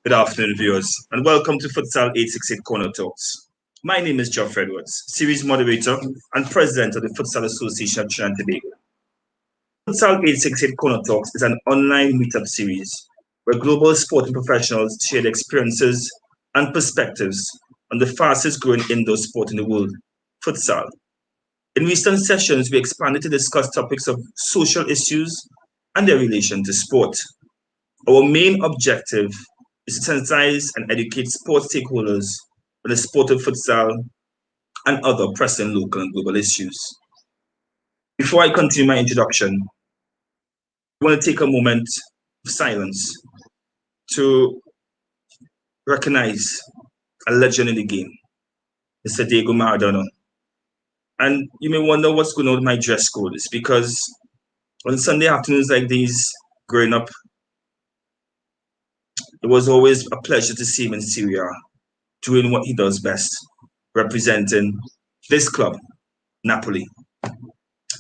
Good afternoon, viewers, and welcome to Futsal868 Corner Talks. My name is Geoff Edwards, series moderator and president of the Futsal Association of Trinidad Tobago. Futsal868 Corner Talks is an online meetup series where global sporting professionals share their experiences and perspectives on the fastest growing indoor sport in the world, futsal. In recent sessions, we expanded to discuss topics of social issues and their relation to sport. Our main objective is to sensitize and educate sports stakeholders on the sport of futsal and other pressing local and global issues. Before I continue my introduction, I want to take a moment of silence to recognize a legend in the game, Mr. Diego Maradona. And you may wonder what's going on with my dress code. It's because on Sunday afternoons like these, growing up, it was always a pleasure to see him in Syria, doing what he does best, representing this club, Napoli.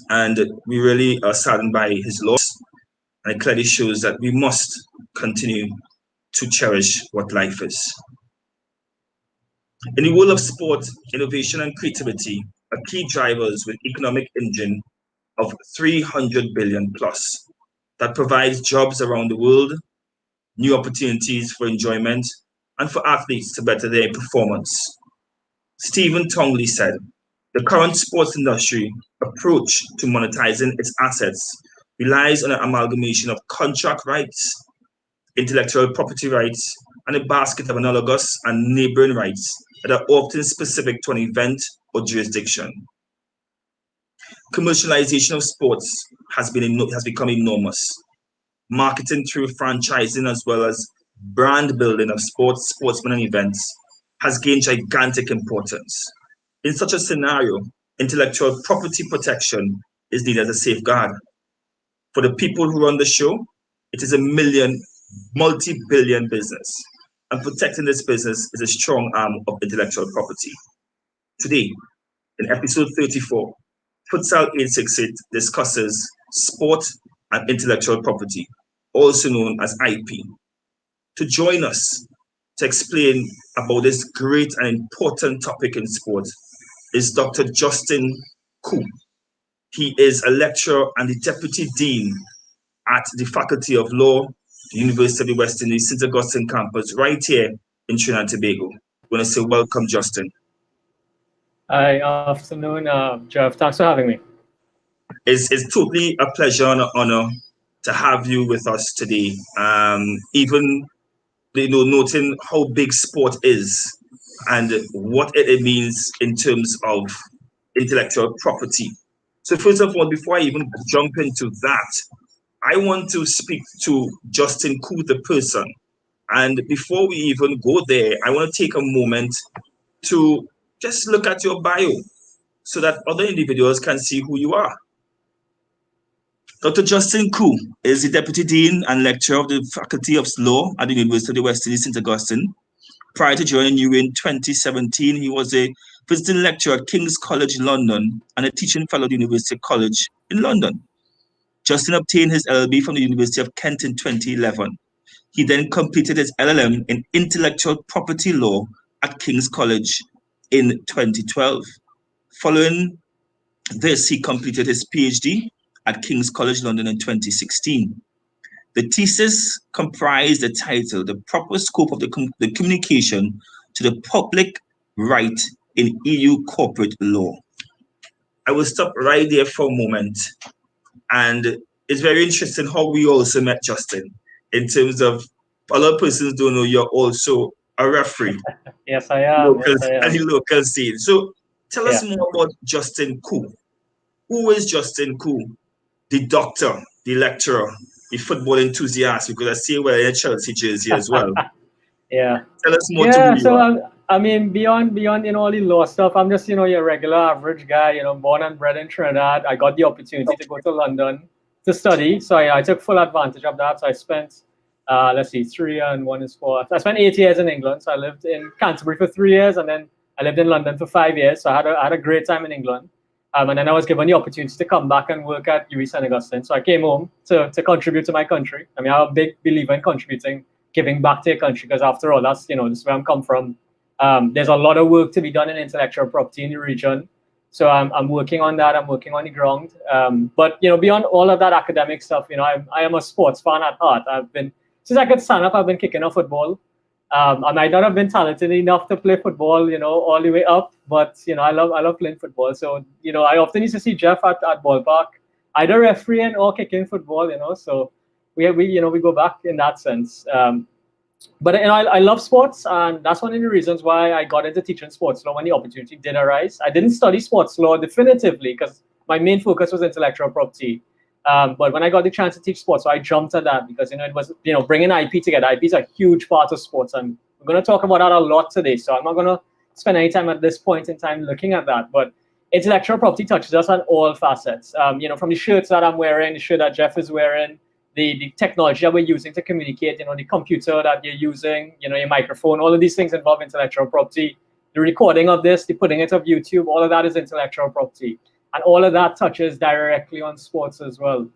And we really are saddened by his loss. And it clearly shows that we must continue to cherish what life is. In the world of sport, innovation and creativity are key drivers with economic engine of 300 billion plus that provides jobs around the world, new opportunities for enjoyment, and for athletes to better their performance. Stephen Tongley said, the current sports industry approach to monetizing its assets relies on an amalgamation of contract rights, intellectual property rights, and a basket of analogous and neighboring rights that are often specific to an event or jurisdiction. Commercialization of sports has become enormous. Marketing through franchising as well as brand building of sportsmen and events has gained gigantic importance. In such a scenario, intellectual property protection is needed as a safeguard. For the people who run the show, it is a multi-billion business, and protecting this business is a strong arm of intellectual property. Today, in episode 34, Futsal868 discusses sport and intellectual property, also known as IP. To join us to explain about this great and important topic in sport is Dr. Justin Koo. He is a lecturer and the Deputy Dean at the Faculty of Law, the University of the West Indies, St. Augustine campus, right here in Trinidad Tobago. I want to say welcome, Justin. Hi, afternoon, Jeff. Thanks for having me. It's totally a pleasure and an honor to have you with us today. Even noting how big sport is and what it means in terms of intellectual property. So first of all, before I even jump into that, I want to speak to Justin Koo, the person. And before we even go there, I want to take a moment to just look at your bio so that other individuals can see who you are. Dr. Justin Koo is the Deputy Dean and Lecturer of the Faculty of Law at the University of the West Indies, St. Augustine. Prior to joining you in 2017, he was a visiting lecturer at King's College London and a teaching fellow at the University College in London. Justin obtained his LLB from the University of Kent in 2011. He then completed his LLM in Intellectual Property Law at King's College in 2012. Following this, he completed his PhD at King's College London in 2016. The thesis comprised the title, The Proper Scope of the Communication to the Public Right in EU Corporate Law. I will stop right there for a moment. And it's very interesting how we also met Justin in terms of a lot of persons don't know you're also a referee. Yes, I am. And the local scene. So tell us more about Justin Koo. Who is Justin Koo? The doctor, the lecturer, the football enthusiast, because I see we're in a Chelsea jersey as well. Yeah. Tell us more to who you are. I mean, beyond all the law stuff, I'm just, your regular average guy, born and bred in Trinidad. I got the opportunity to go to London to study. So I took full advantage of that. So I spent, 3 and 1 is 4. I spent 8 years in England. So I lived in Canterbury for 3 years, and then I lived in London for 5 years. So I had a great time in England. And then I was given the opportunity to come back and work at UWI St. Augustine. So I came home to contribute to my country. I mean, I'm a big believer in contributing giving back to your country, because after all, that's, this is where I'm come from. There's a lot of work to be done in intellectual property in the region. So I'm working on that. I'm working on the ground. But beyond all of that academic stuff, I am a sports fan at heart. Since I could stand up, I've been kicking a football. I might not have been talented enough to play football, all the way up, but I love playing football. So I often used to see Jeff at ballpark, either refereeing or kicking football. So we go back in that sense. But I love sports, and that's one of the reasons why I got into teaching sports law when the opportunity did arise. I didn't study sports law definitively because my main focus was intellectual property. But when I got the chance to teach sports, so I jumped at that because it was bringing IP together. IP is a huge part of sports, and we're going to talk about that a lot today. So I'm not going to spend any time at this point in time looking at that. But intellectual property touches us on all facets. From the shirts that I'm wearing, the shirt that Jeff is wearing, the technology that we're using to communicate, the computer that you're using, your microphone, all of these things involve intellectual property. The recording of this, the putting it on YouTube, all of that is intellectual property. And all of that touches directly on sports as well.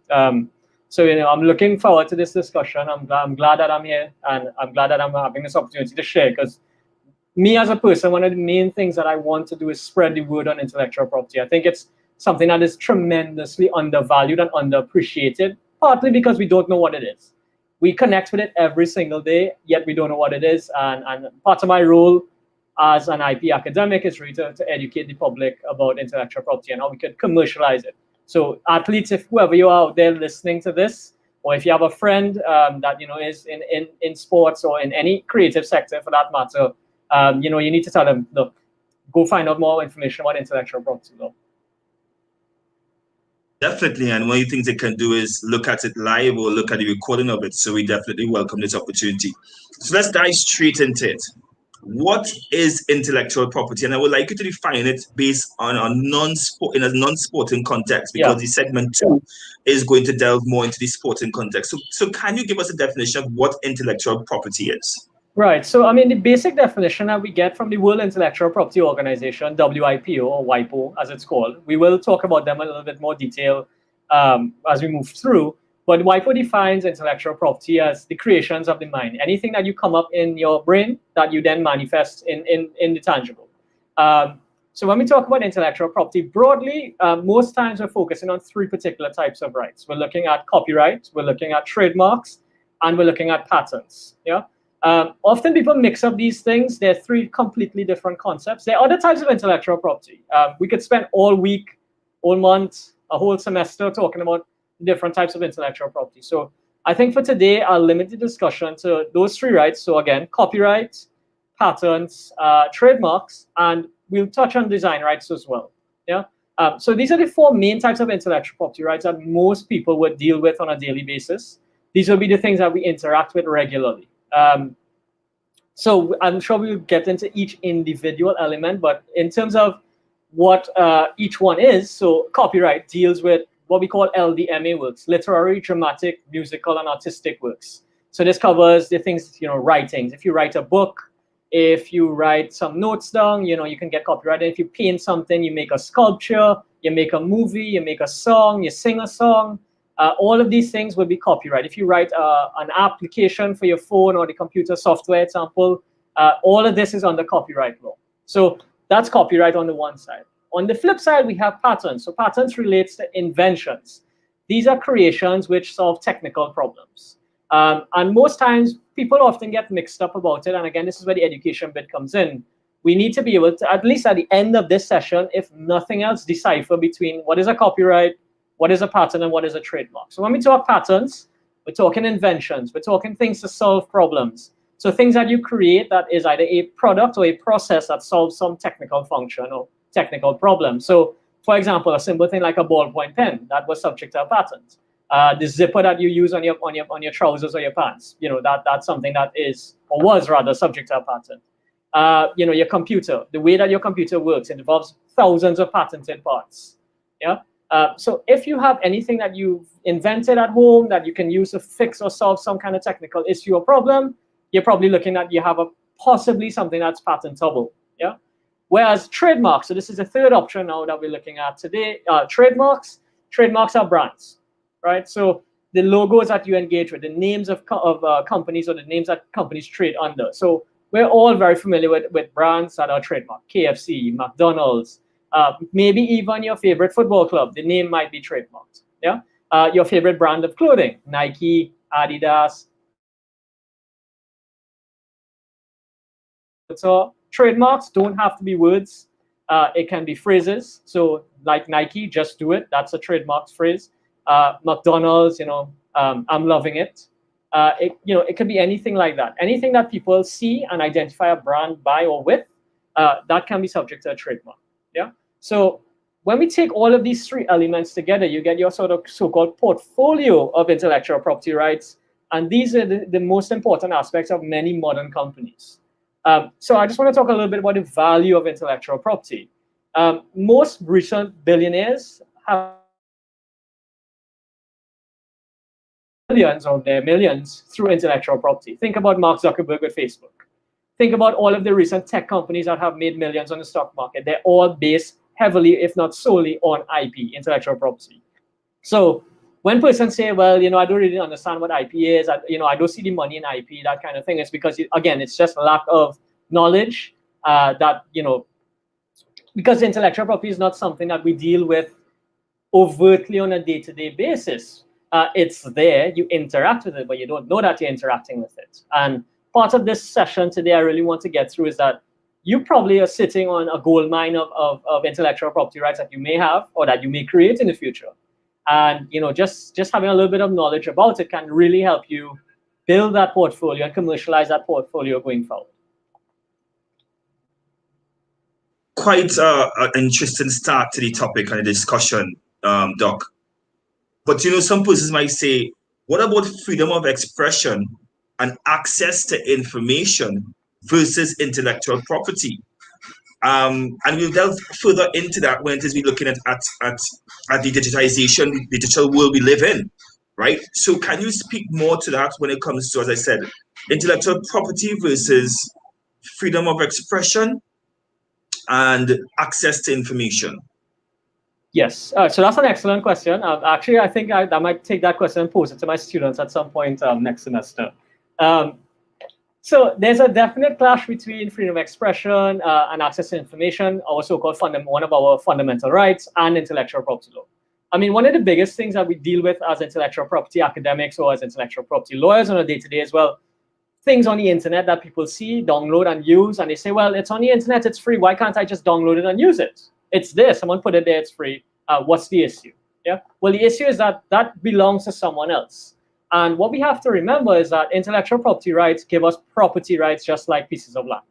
So I'm looking forward to this discussion. I'm glad that I'm here, and I'm glad that I'm having this opportunity to share, because me as a person, one of the main things that I want to do is spread the word on intellectual property. I think it's something that is tremendously undervalued and underappreciated, partly because we don't know what it is. We connect with it every single day, yet we don't know what it is. And part of my role as an IP academic is really to educate the public about intellectual property and how we could commercialize it. So athletes, if whoever you are out there listening to this, or if you have a friend that is in sports or in any creative sector for that matter, you need to tell them, look, go find out more information about intellectual property law. Definitely, and one of the things they can do is look at it live or look at the recording of it. So we definitely welcome this opportunity. So let's dive straight into it. What is intellectual property? And I would like you to define it based on a non-sporting context, because the segment 2 is going to delve more into the sporting context. So can you give us a definition of what intellectual property is? Right. So, the basic definition that we get from the World Intellectual Property Organization, WIPO, or WIPO as it's called, we will talk about them in a little bit more detail as we move through. But WIPO defines intellectual property as the creations of the mind, anything that you come up in your brain that you then manifest in the tangible. So when we talk about intellectual property broadly, most times we're focusing on 3 particular types of rights. We're looking at copyright, we're looking at trademarks, and we're looking at patents. Often people mix up these things. They're 3 completely different concepts. There are other types of intellectual property. We could spend all week, all month, a whole semester talking about different types of intellectual property. So I think for today, I'll limit the discussion to those 3 rights. So again, copyright, patents, trademarks, and we'll touch on design rights as well. So these are the 4 main types of intellectual property rights that most people would deal with on a daily basis. These will be the things that we interact with regularly. So I'm sure we'll get into each individual element, but in terms of what each one is, so copyright deals with what we call LDMA works, literary, dramatic, musical, and artistic works. So this covers the things, writings. If you write a book, if you write some notes down, you can get copyrighted. If you paint something, you make a sculpture, you make a movie, you make a song, you sing a song, all of these things will be copyright. If you write an application for your phone or the computer software example, all of this is under copyright law. So that's copyright on the one side. On the flip side, we have patents. So patents relates to inventions. These are creations which solve technical problems. And most times, people often get mixed up about it. And again, this is where the education bit comes in. We need to be able to, at least at the end of this session, if nothing else, decipher between what is a copyright, what is a patent, and what is a trademark. So when we talk patents, we're talking inventions. We're talking things to solve problems. So things that you create that is either a product or a process that solves some technical function or technical problem. So, for example, a simple thing like a ballpoint pen that was subject to a patent. The zipper that you use on your trousers or your pants, that's something that is or was rather subject to a patent. Your computer, the way that your computer works, it involves thousands of patented parts. So if you have anything that you've invented at home that you can use to fix or solve some kind of technical issue or problem, you're probably looking at you have possibly something that's patentable. Whereas trademarks, so this is the 3rd option now that we're looking at today. Trademarks are brands, right? So the logos that you engage with, the names of companies or the names that companies trade under. So we're all very familiar with brands that are trademarked: KFC, McDonald's, maybe even your favorite football club. The name might be trademarked. Yeah, your favorite brand of clothing: Nike, Adidas. So trademarks don't have to be words. It can be phrases. So like Nike, just do it. That's a trademarked phrase. McDonald's, I'm loving it. It could be anything like that. Anything that people see and identify a brand by or with, that can be subject to a trademark. Yeah. So when we take all of these three elements together, you get your sort of so-called portfolio of intellectual property rights. And these are the most important aspects of many modern companies. So I just want to talk a little bit about the value of intellectual property. Most recent billionaires have millions of their millions through intellectual property. Think about Mark Zuckerberg with Facebook. Think about all of the recent tech companies that have made millions on the stock market. They're all based heavily, if not solely, on IP, intellectual property. So when persons say, well, I don't really understand what IP is, I don't see the money in IP, that kind of thing, it's because, again, it's just lack of knowledge because intellectual property is not something that we deal with overtly on a day-to-day basis. It's there, you interact with it, but you don't know that you're interacting with it. And part of this session today I really want to get through is that you probably are sitting on a gold mine of intellectual property rights that you may have or that you may create in the future. And just having a little bit of knowledge about it can really help you build that portfolio and commercialize that portfolio going forward. Quite an interesting start to the topic and the discussion, Doc. But some persons might say, what about freedom of expression and access to information versus intellectual property? And we'll delve further into that when it is we're looking at the digitization, the digital world we live in, right? So can you speak more to that when it comes to, as I said, intellectual property versus freedom of expression and access to information? Yes, so that's an excellent question. Actually, I think I might take that question and pose it to my students at some point next semester. So there's a definite clash between freedom of expression and access to information, our so-called one of our fundamental rights, and intellectual property law. I mean, one of the biggest things that we deal with as intellectual property academics or as intellectual property lawyers on a day-to-day as well, things on the internet that people see, download and use, and they say, well, it's on the internet, it's free. Why can't I just download it and use it? It's there, someone put it there, it's free. What's the issue? Yeah. Well, the issue is that belongs to someone else. And what we have to remember is that intellectual property rights give us property rights just like pieces of land.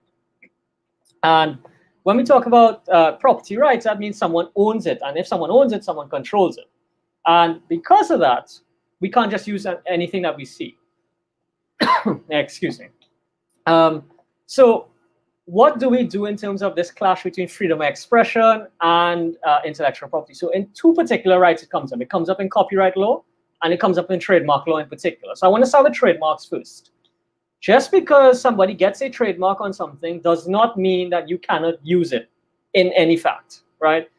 And when we talk about property rights, that means someone owns it. And if someone owns it, someone controls it. And because of that, we can't just use anything that we see. Excuse me. So what do we do in terms of this clash between freedom of expression and intellectual property? So in two particular rights it comes up. It comes up in copyright law, and it comes up in trademark law in particular. So I want to start with trademarks first. Just because somebody gets a trademark on something does not mean that you cannot use it in any fact, right?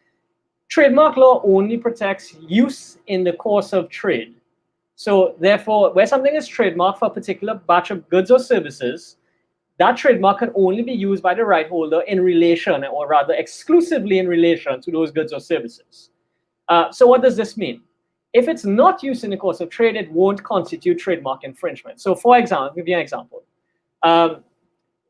Trademark law only protects use in the course of trade. So therefore, where something is trademarked for a particular batch of goods or services, that trademark can only be used by the right holder in relation, or rather exclusively in relation to those goods or services. So what does this mean? If it's not used in the course of trade, it won't constitute trademark infringement. So for example, I'll give you an example.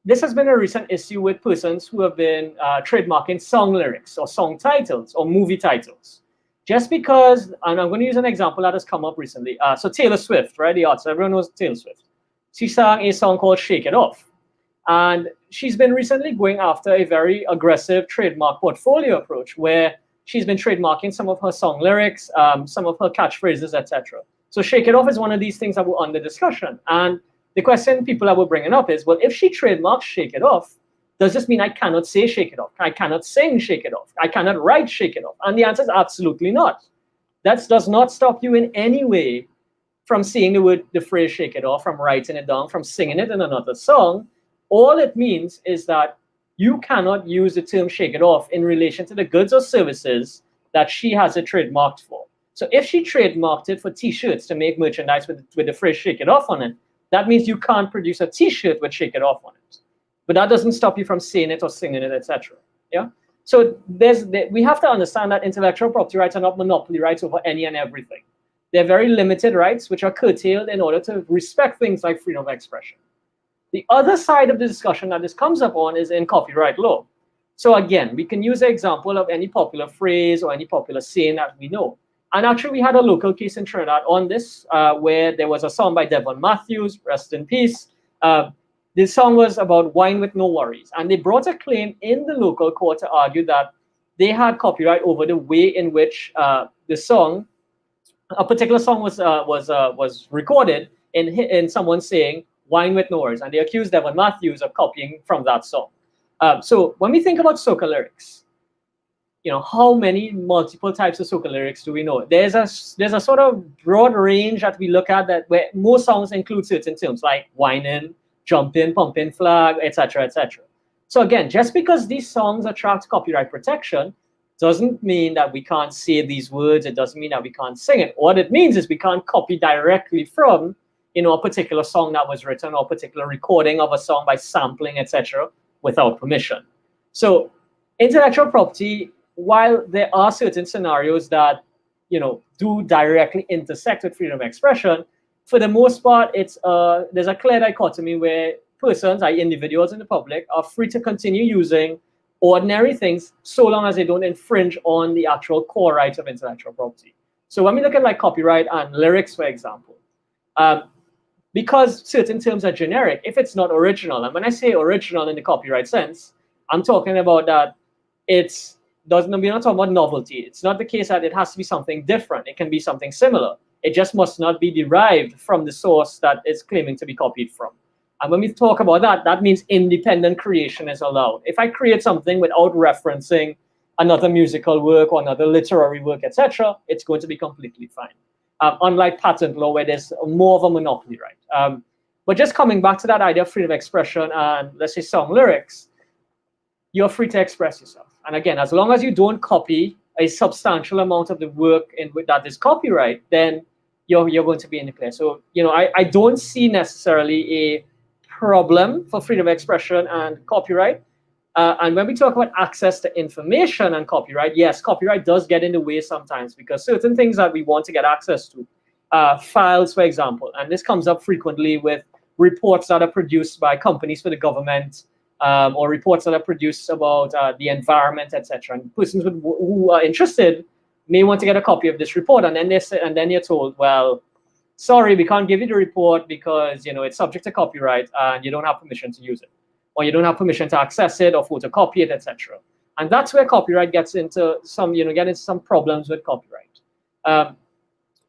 This has been a recent issue with persons who have been trademarking song lyrics or song titles or movie titles. Just because, and I'm going to use an example that has come up recently. So Taylor Swift, right, the artist, everyone knows Taylor Swift. She sang a song called Shake It Off. And she's been recently going after a very aggressive trademark portfolio approach where she's been trademarking some of her song lyrics, some of her catchphrases, etc. So Shake It Off is one of these things that were under discussion. And the question people that were bringing up is, well, if she trademarks Shake It Off, does this mean I cannot say Shake It Off? I cannot sing Shake It Off? I cannot write Shake It Off? And the answer is absolutely not. That does not stop you in any way from saying the phrase Shake It Off, from writing it down, from singing it in another song. All it means is that you cannot use the term Shake It Off in relation to the goods or services that she has it trademarked for. So if she trademarked it for T-shirts to make merchandise with the phrase "Shake It Off" on it, that means you can't produce a T-shirt with "Shake It Off" on it. But that doesn't stop you from saying it or singing it, etc. Yeah. So we have to understand that intellectual property rights are not monopoly rights over any and everything. They're very limited rights, which are curtailed in order to respect things like freedom of expression. The other side of the discussion that this comes up on is in copyright law. So again, we can use an example of any popular phrase or any popular saying that we know. And actually, we had a local case in Trinidad on this, where there was a song by Devon Matthews, rest in peace. This song was about wine with no worries. And they brought a claim in the local court to argue that they had copyright over the way in which the song, a particular song was recorded in someone saying wine with no worries. And they accused Devon Matthews of copying from that song. So when we think about soca lyrics, how many multiple types of soca lyrics do we know? There's a sort of broad range that we look at that where most songs include certain terms like whining, jumping, pumping flag, etc., etc. So again, just because these songs attract copyright protection doesn't mean that we can't say these words. It doesn't mean that we can't sing it. What it means is we can't copy directly from a particular song that was written or a particular recording of a song by sampling, etc., without permission. So intellectual property, while there are certain scenarios that do directly intersect with freedom of expression, for the most part, there's a clear dichotomy where persons, like individuals in the public, are free to continue using ordinary things so long as they don't infringe on the actual core rights of intellectual property. So when we look at like copyright and lyrics, for example, because certain terms are generic, if it's not original, and when I say original in the copyright sense, I'm talking about that we're not talking about novelty. It's not the case that it has to be something different. It can be something similar. It just must not be derived from the source that it's claiming to be copied from. And when we talk about that, that means independent creation is allowed. If I create something without referencing another musical work or another literary work, etc., it's going to be completely fine. Unlike patent law, where there's more of a monopoly right. But just coming back to that idea of freedom of expression and, let's say, song lyrics, you're free to express yourself. And again, as long as you don't copy a substantial amount of the work that is copyright, then you're going to be in the clear. So, I don't see necessarily a problem for freedom of expression and copyright. And when we talk about access to information and copyright, yes, copyright does get in the way sometimes because certain things that we want to get access to, files, for example, and this comes up frequently with reports that are produced by companies for the government, or reports that are produced about the environment, etc. And persons who are interested may want to get a copy of this report, and then you're told, well, sorry, we can't give you the report because it's subject to copyright and you don't have permission to use it, or you don't have permission to access it or photocopy it, etc. And that's where copyright gets into some problems with copyright.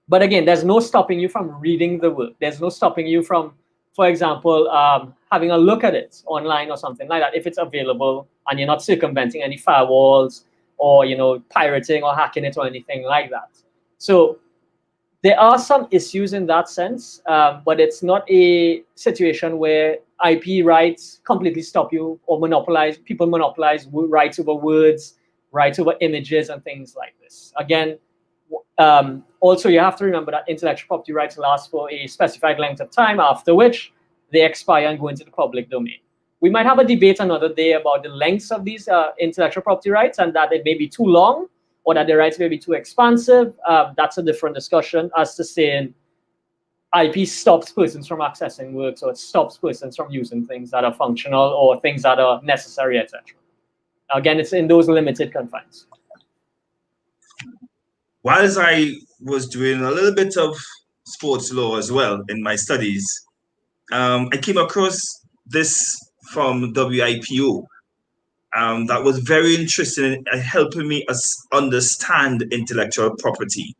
But again, there's no stopping you from reading the work. There's no stopping you from, for example, having a look at it online or something like that if it's available and you're not circumventing any firewalls or pirating or hacking it or anything like that. So there are some issues in that sense, but it's not a situation where IP rights completely stop you or people monopolize rights over words, rights over images and things like this. Again, also you have to remember that intellectual property rights last for a specified length of time, after which they expire and go into the public domain. We might have a debate another day about the lengths of these intellectual property rights and that it may be too long or that the rights may be too expansive. That's a different discussion as to saying IP stops persons from accessing works or it stops persons from using things that are functional or things that are necessary, etc. Again, it's in those limited confines. Whilst I was doing a little bit of sports law as well in my studies, I came across this from WIPO that was very interesting in helping me understand intellectual property.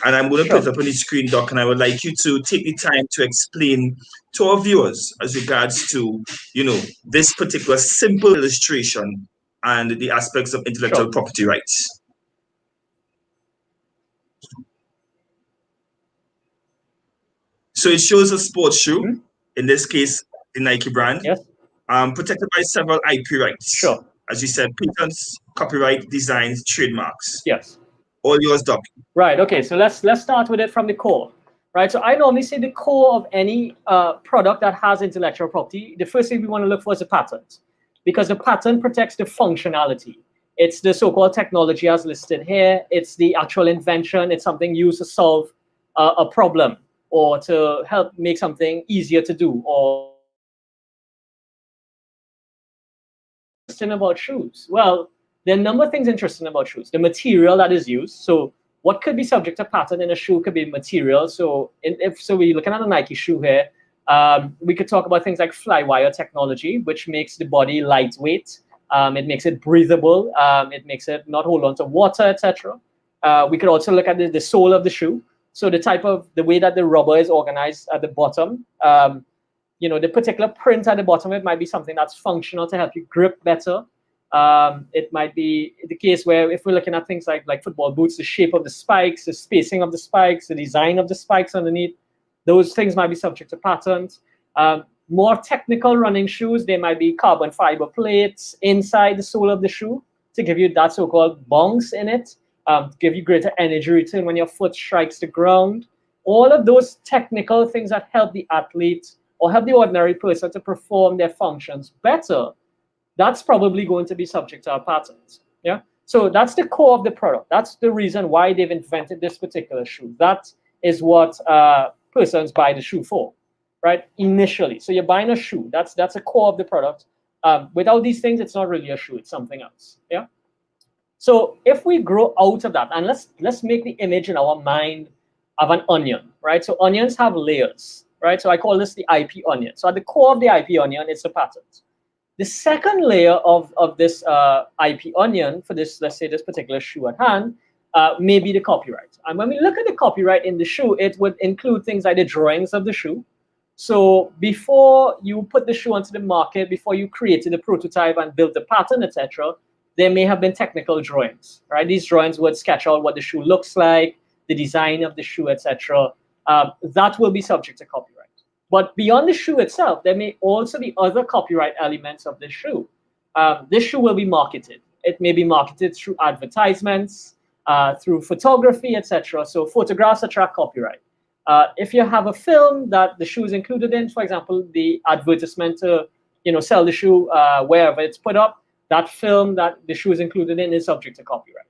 And I'm going to put it up on the screen, Doc, and I would like you to take the time to explain to our viewers as regards to, this particular simple illustration and the aspects of intellectual property rights. So it shows a sports shoe, in this case, the Nike brand, protected by several IP rights. As you said, patents, copyright, designs, trademarks. Yes. All yours, Doc. Right. Okay. So let's start with it from the core. Right. So I normally say the core of any product that has intellectual property, the first thing we want to look for is a patent, because the patent protects the functionality. It's the so-called technology as listed here. It's the actual invention. It's something used to solve a problem or to help make something easier to do. Or interesting about shoes. Well, there are a number of things interesting about shoes. The material that is used. So what could be subject to patent in a shoe could be material. So if we're looking at a Nike shoe here, we could talk about things like flywire technology, which makes the body lightweight. It makes it breathable. It makes it not hold on to water, etc. We could also look at the sole of the shoe. So the way that the rubber is organized at the bottom. The particular print at the bottom, it might be something that's functional to help you grip better. It might be the case where if we're looking at things like football boots, the shape of the spikes, the spacing of the spikes, the design of the spikes underneath, those things might be subject to patent. More technical running shoes, they might be carbon fiber plates inside the sole of the shoe to give you that so-called bounce in it, to give you greater energy return when your foot strikes the ground. All of those technical things that help the athlete or help the ordinary person to perform their functions better, that's probably going to be subject to our patent. Yeah. So that's the core of the product. That's the reason why they've invented this particular shoe. That is what persons buy the shoe for, right? Initially. So you're buying a shoe. That's a core of the product. Without these things, it's not really a shoe. It's something else. Yeah. So if we grow out of that, and let's make the image in our mind of an onion, right? So onions have layers, right? So I call this the IP onion. So at the core of the IP onion is the patent. The second layer of this IP onion for this, let's say this particular shoe at hand, may be the copyright. And when we look at the copyright in the shoe, it would include things like the drawings of the shoe. So before you put the shoe onto the market, before you created the prototype and built the pattern, etc., there may have been technical drawings, right? These drawings would sketch out what the shoe looks like, the design of the shoe, etc. That will be subject to copyright. But beyond the shoe itself, there may also be other copyright elements of the shoe. This shoe will be marketed. It may be marketed through advertisements, through photography, etc. So photographs attract copyright. If you have a film that the shoe is included in, for example, the advertisement to sell the shoe wherever it's put up, that film that the shoe is included in is subject to copyright.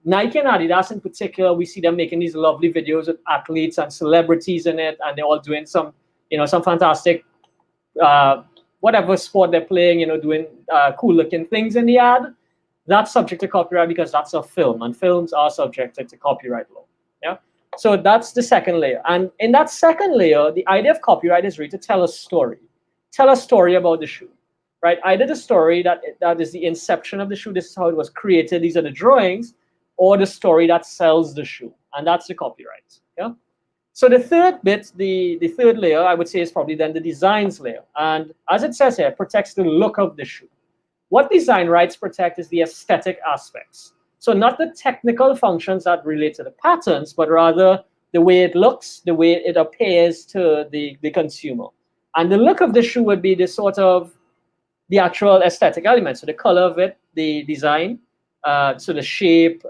Nike and Adidas in particular, we see them making these lovely videos with athletes and celebrities in it, and they're all doing some fantastic, whatever sport they're playing, doing cool looking things in the ad. That's subject to copyright because that's a film, and films are subjected to copyright law. Yeah. So that's the second layer. And in that second layer, the idea of copyright is really to tell a story. Tell a story about the shoe. Right, either the story that is the inception of the shoe, this is how it was created, these are the drawings, or the story that sells the shoe, and that's the copyright. Yeah. So the third bit, the third layer, I would say, is probably then the designs layer, and as it says here, protects the look of the shoe. What design rights protect is the aesthetic aspects. So not the technical functions that relate to the patterns, but rather the way it looks, the way it appears to the consumer, and the look of the shoe would be the sort of the actual aesthetic elements, so the color of it, the design, so the shape,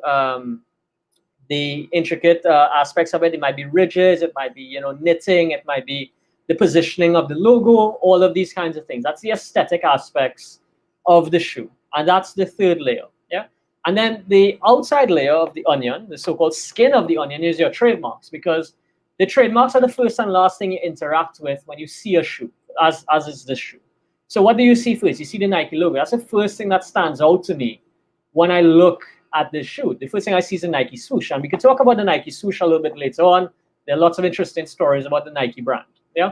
the intricate aspects of it. It might be ridges, it might be knitting, it might be the positioning of the logo, all of these kinds of things. That's the aesthetic aspects of the shoe, and that's the third layer. Yeah, and then the outside layer of the onion, the so-called skin of the onion, is your trademarks, because the trademarks are the first and last thing you interact with when you see a shoe, as is this shoe. So what do you see first? You see the Nike logo. That's the first thing that stands out to me when I look at this shoe. The first thing I see is the Nike swoosh. And we can talk about the Nike swoosh a little bit later on. There are lots of interesting stories about the Nike brand. Yeah.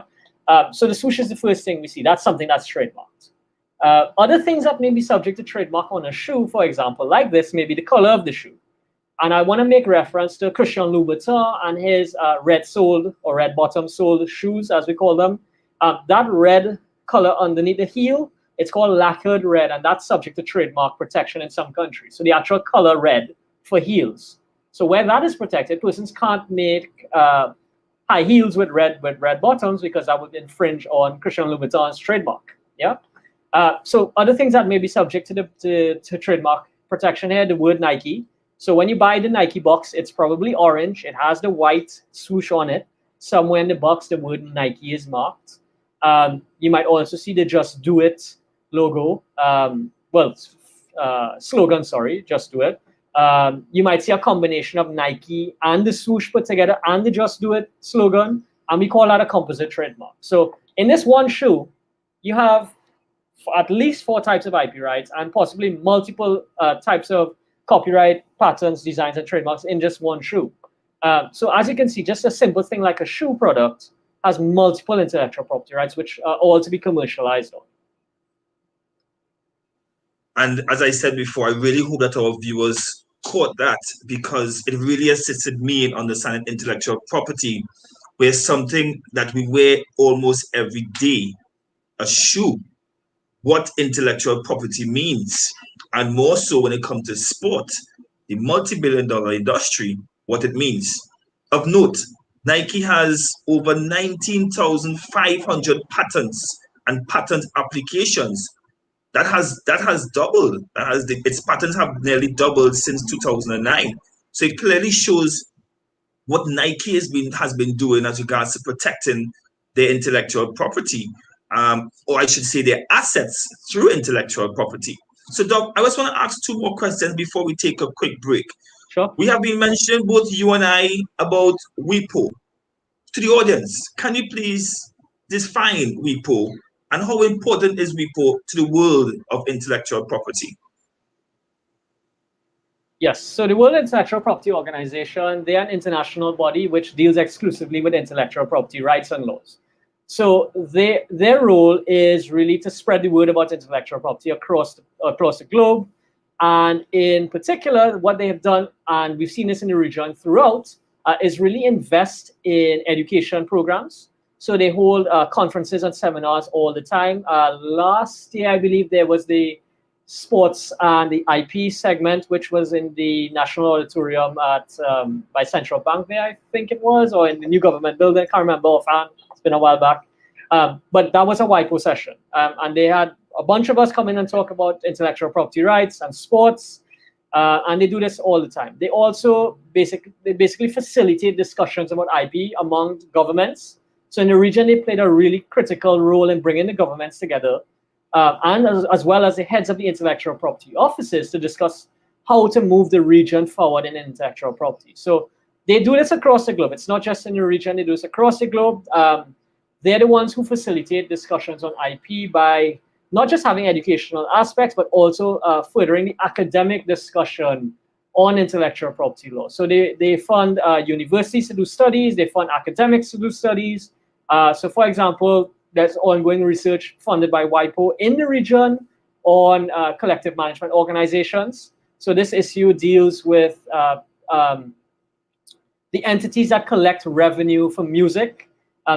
So the swoosh is the first thing we see. That's something that's trademarked. Other things that may be subject to trademark on a shoe, for example, like this, may be the color of the shoe. And I want to make reference to Christian Louboutin and his red-soled or red-bottom-soled shoes, as we call them. That red color underneath the heel, it's called lacquered red, and that's subject to trademark protection in some countries. So the actual color red for heels. So where that is protected, persons can't make high heels with red bottoms, because that would infringe on Christian Louboutin's trademark. Yeah. So other things that may be subject to trademark protection here, the word Nike. So when you buy the Nike box, it's probably orange. It has the white swoosh on it. Somewhere in the box, the word Nike is marked. You might also see the Just Do It logo. Slogan, sorry, Just Do It. You might see a combination of Nike and the swoosh put together and the Just Do It slogan, and we call that a composite trademark. So in this one shoe, you have at least 4 types of IP rights and possibly multiple types of copyright patterns, designs, and trademarks in just one shoe. So as you can see, just a simple thing like a shoe product has multiple intellectual property rights, which are all to be commercialized on. And as I said before, I really hope that our viewers caught that, because it really assisted me in understanding intellectual property, where something that we wear almost every day, a shoe, what intellectual property means, and more so when it comes to sport, the multi-billion-dollar industry, what it means. Of note, Nike has over 19,500 patents and patent applications. That has doubled. Its patents have nearly doubled since 2009. So it clearly shows what Nike has been doing as regards to protecting their intellectual property, or I should say their assets through intellectual property. So, Doc, I just want to ask 2 more questions before we take a quick break. Sure. We have been mentioning, both you and I, about WIPO. To the audience, can you please define WIPO, and how important is WIPO to the world of intellectual property? Yes, so the World Intellectual Property Organization, they are an international body which deals exclusively with intellectual property rights and laws. So their role is really to spread the word about intellectual property across the globe. And in particular, what they have done, and we've seen this in the region throughout, is really invest in education programs. So they hold conferences and seminars all the time. Last year, I believe there was the sports and the IP segment, which was in the National Auditorium by Central Bank there, I think it was, or in the new government building. I can't remember offhand. It's been a while back. But that was a WIPO session. And they had a bunch of us come in and talk about intellectual property rights and sports. And they do this all the time. They also basically facilitate discussions about IP among governments. So in the region, they played a really critical role in bringing the governments together, and as well as the heads of the intellectual property offices to discuss how to move the region forward in intellectual property. So they do this across the globe. It's not just in the region, they do this across the globe. They're the ones who facilitate discussions on IP by not just having educational aspects, but also furthering the academic discussion on intellectual property law. So they fund universities to do studies, they fund academics to do studies. So for example, there's ongoing research funded by WIPO in the region on collective management organizations. So this issue deals with the entities that collect revenue from music.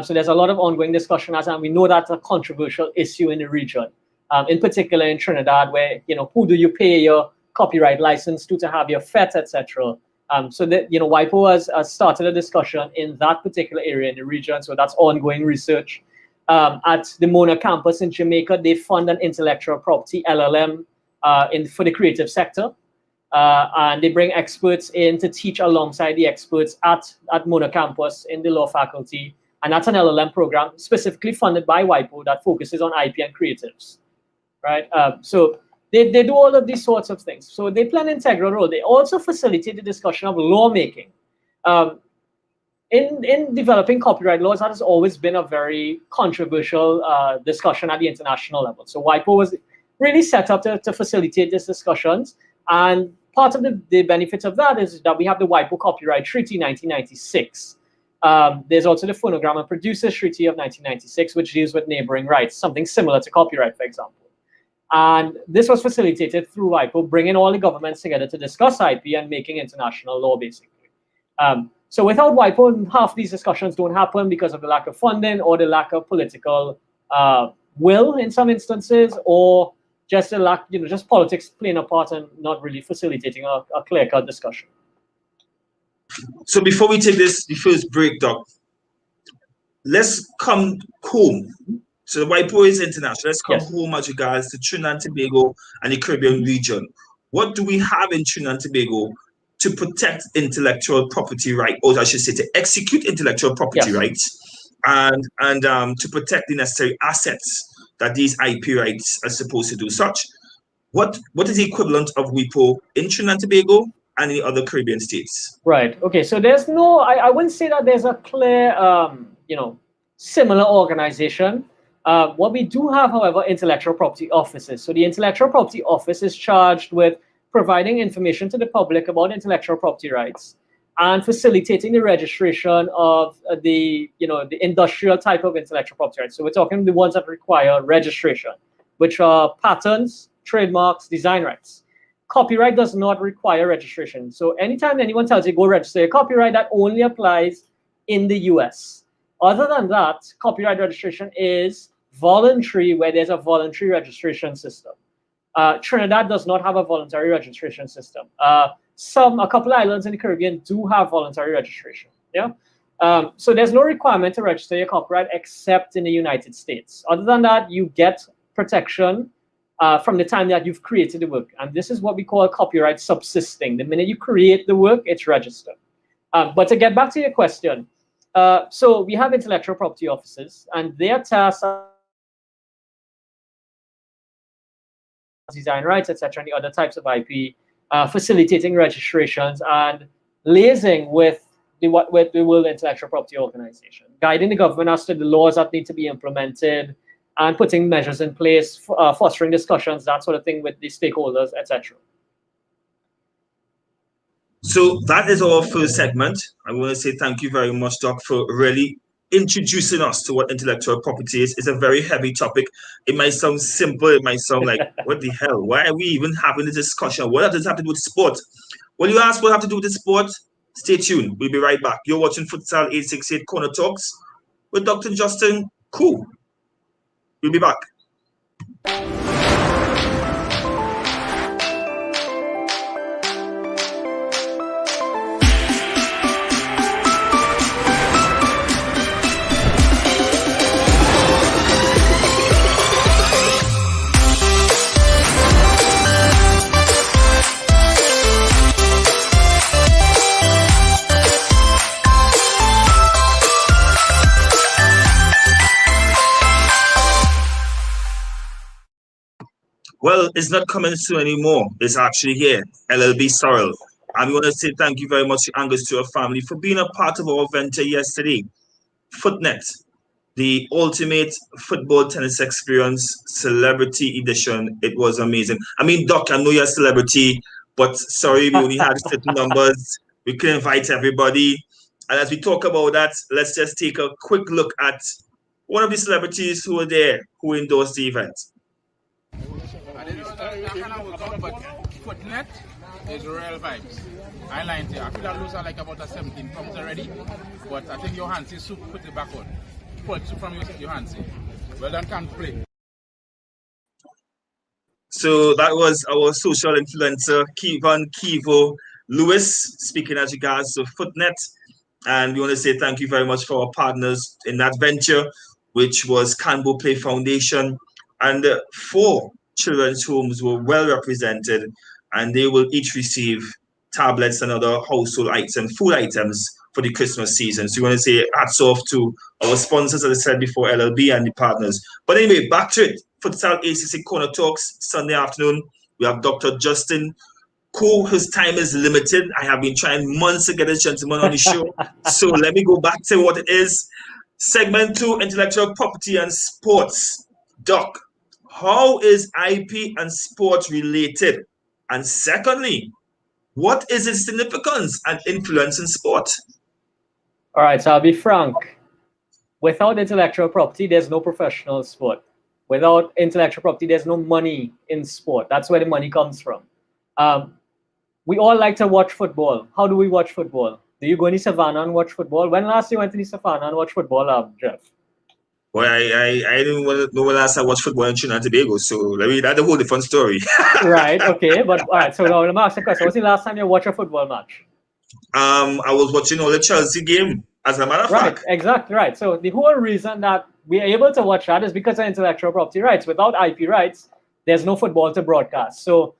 So there's a lot of ongoing discussion, and we know that's a controversial issue in the region, in particular in Trinidad, where, who do you pay your copyright license to have your FET, etc. So that, WIPO has started a discussion in that particular area in the region. So that's ongoing research. At the Mona campus in Jamaica, they fund an intellectual property LLM for the creative sector. And they bring experts in to teach alongside the experts at Mona campus in the law faculty. And that's an LLM program specifically funded by WIPO that focuses on IP and creatives, right? So they do all of these sorts of things. So they play an integral role. They also facilitate the discussion of lawmaking. In developing copyright laws, that has always been a very controversial discussion at the international level. So WIPO was really set up to facilitate these discussions. And part of the benefit of that is that we have the WIPO Copyright Treaty 1996. There's also the Phonogram and Producers Treaty of 1996, which deals with neighboring rights, something similar to copyright, for example. And this was facilitated through WIPO, bringing all the governments together to discuss IP and making international law, basically. So without WIPO, half these discussions don't happen because of the lack of funding or the lack of political will in some instances, or just the lack, just politics playing a part and not really facilitating a clear-cut discussion. So before we take the first break, Doc, let's come home. So the WIPO is international. Let's come home as regards to Trinidad and Tobago and the Caribbean region. What do we have in Trinidad and Tobago to protect intellectual property rights, or I should say to execute intellectual property rights, and to protect the necessary assets that these IP rights are supposed to do such. What is the equivalent of WIPO in Trinidad and Tobago and the other Caribbean states? Right. Okay. So there's no, I wouldn't say that there's a clear, similar organization. What we do have, however, intellectual property offices. So the intellectual property office is charged with providing information to the public about intellectual property rights and facilitating the registration of the industrial type of intellectual property rights. So we're talking the ones that require registration, which are patents, trademarks, design rights. Copyright does not require registration. So anytime anyone tells you go register a copyright, that only applies in the US. Other than that, copyright registration is voluntary, where there's a voluntary registration system. Trinidad does not have a voluntary registration system. A couple islands in the Caribbean do have voluntary registration. So there's no requirement to register your copyright except in the United States. Other than that, you get protection from the time that you've created the work. And this is what we call copyright subsisting. The minute you create the work, it's registered. But to get back to your question, so we have intellectual property offices, and their tasks are design rights, etc., and the other types of IP, facilitating registrations and liaising with the World Intellectual Property Organization, guiding the government as to the laws that need to be implemented, and putting measures in place, fostering discussions, that sort of thing with the stakeholders, etc. So that is our first segment. I want to say thank you very much, Doc, for really introducing us to what intellectual property is. It's a very heavy topic. It might sound simple. It might sound like, what the hell? Why are we even having this discussion? What does it have to do with sport? When you ask what have to do with the sport, stay tuned. We'll be right back. You're watching Futsal868 Corner Talks with Dr. Justin Koo. We'll be back. Well, it's not coming soon anymore. It's actually here, LLB Sorrel. And we want to say thank you very much to Angus to our family for being a part of our venture yesterday. Footnet, the ultimate football tennis experience, celebrity edition. It was amazing. I mean, Doc, I know you're a celebrity, but sorry, we only had certain numbers. We couldn't invite everybody. And as we talk about that, let's just take a quick look at one of the celebrities who were there, who endorsed the event. I didn't know that but Footnet is real vibes. I lied to you. I feel I lose like about 17 pounds already, but I think your Hansi soup put it back on. Pull soup from your Hansi. Well done, can't play. So that was our social influencer, Kevon Kivo Lewis, speaking as regards to Footnet. And we want to say thank you very much for our partners in that venture, which was Canbo Play Foundation. And 4 children's homes were well represented, and they will each receive tablets and other household items, food items for the Christmas season. So we want to say hats off to our sponsors, as I said before, LLB and the partners. But anyway, back to it. Futsal868 Corner Talks, Sunday afternoon. We have Dr. Justin Koo. His time is limited. I have been trying months to get this gentleman on the show. So let me go back to what it is. Segment 2, intellectual property and sports. Doc, how is IP and sport related? And secondly, what is its significance and influence in sport? All right, so I'll be frank. Without intellectual property, there's no professional sport. Without intellectual property, there's no money in sport. That's where the money comes from. We all like to watch football. How do we watch football? Do you go in the savannah and watch football? When last you went to the savannah and watched football, Jeff? Well, I didn't know when last I watched football in Trinidad and Tobago, so that's a whole different story. Right, okay, but all right, so now let me ask you a question. What's the last time you watched a football match? I was watching all the Chelsea game, as a matter of fact. Right, exactly right. So the whole reason that we're able to watch that is because of intellectual property rights. Without IP rights, there's no football to broadcast. So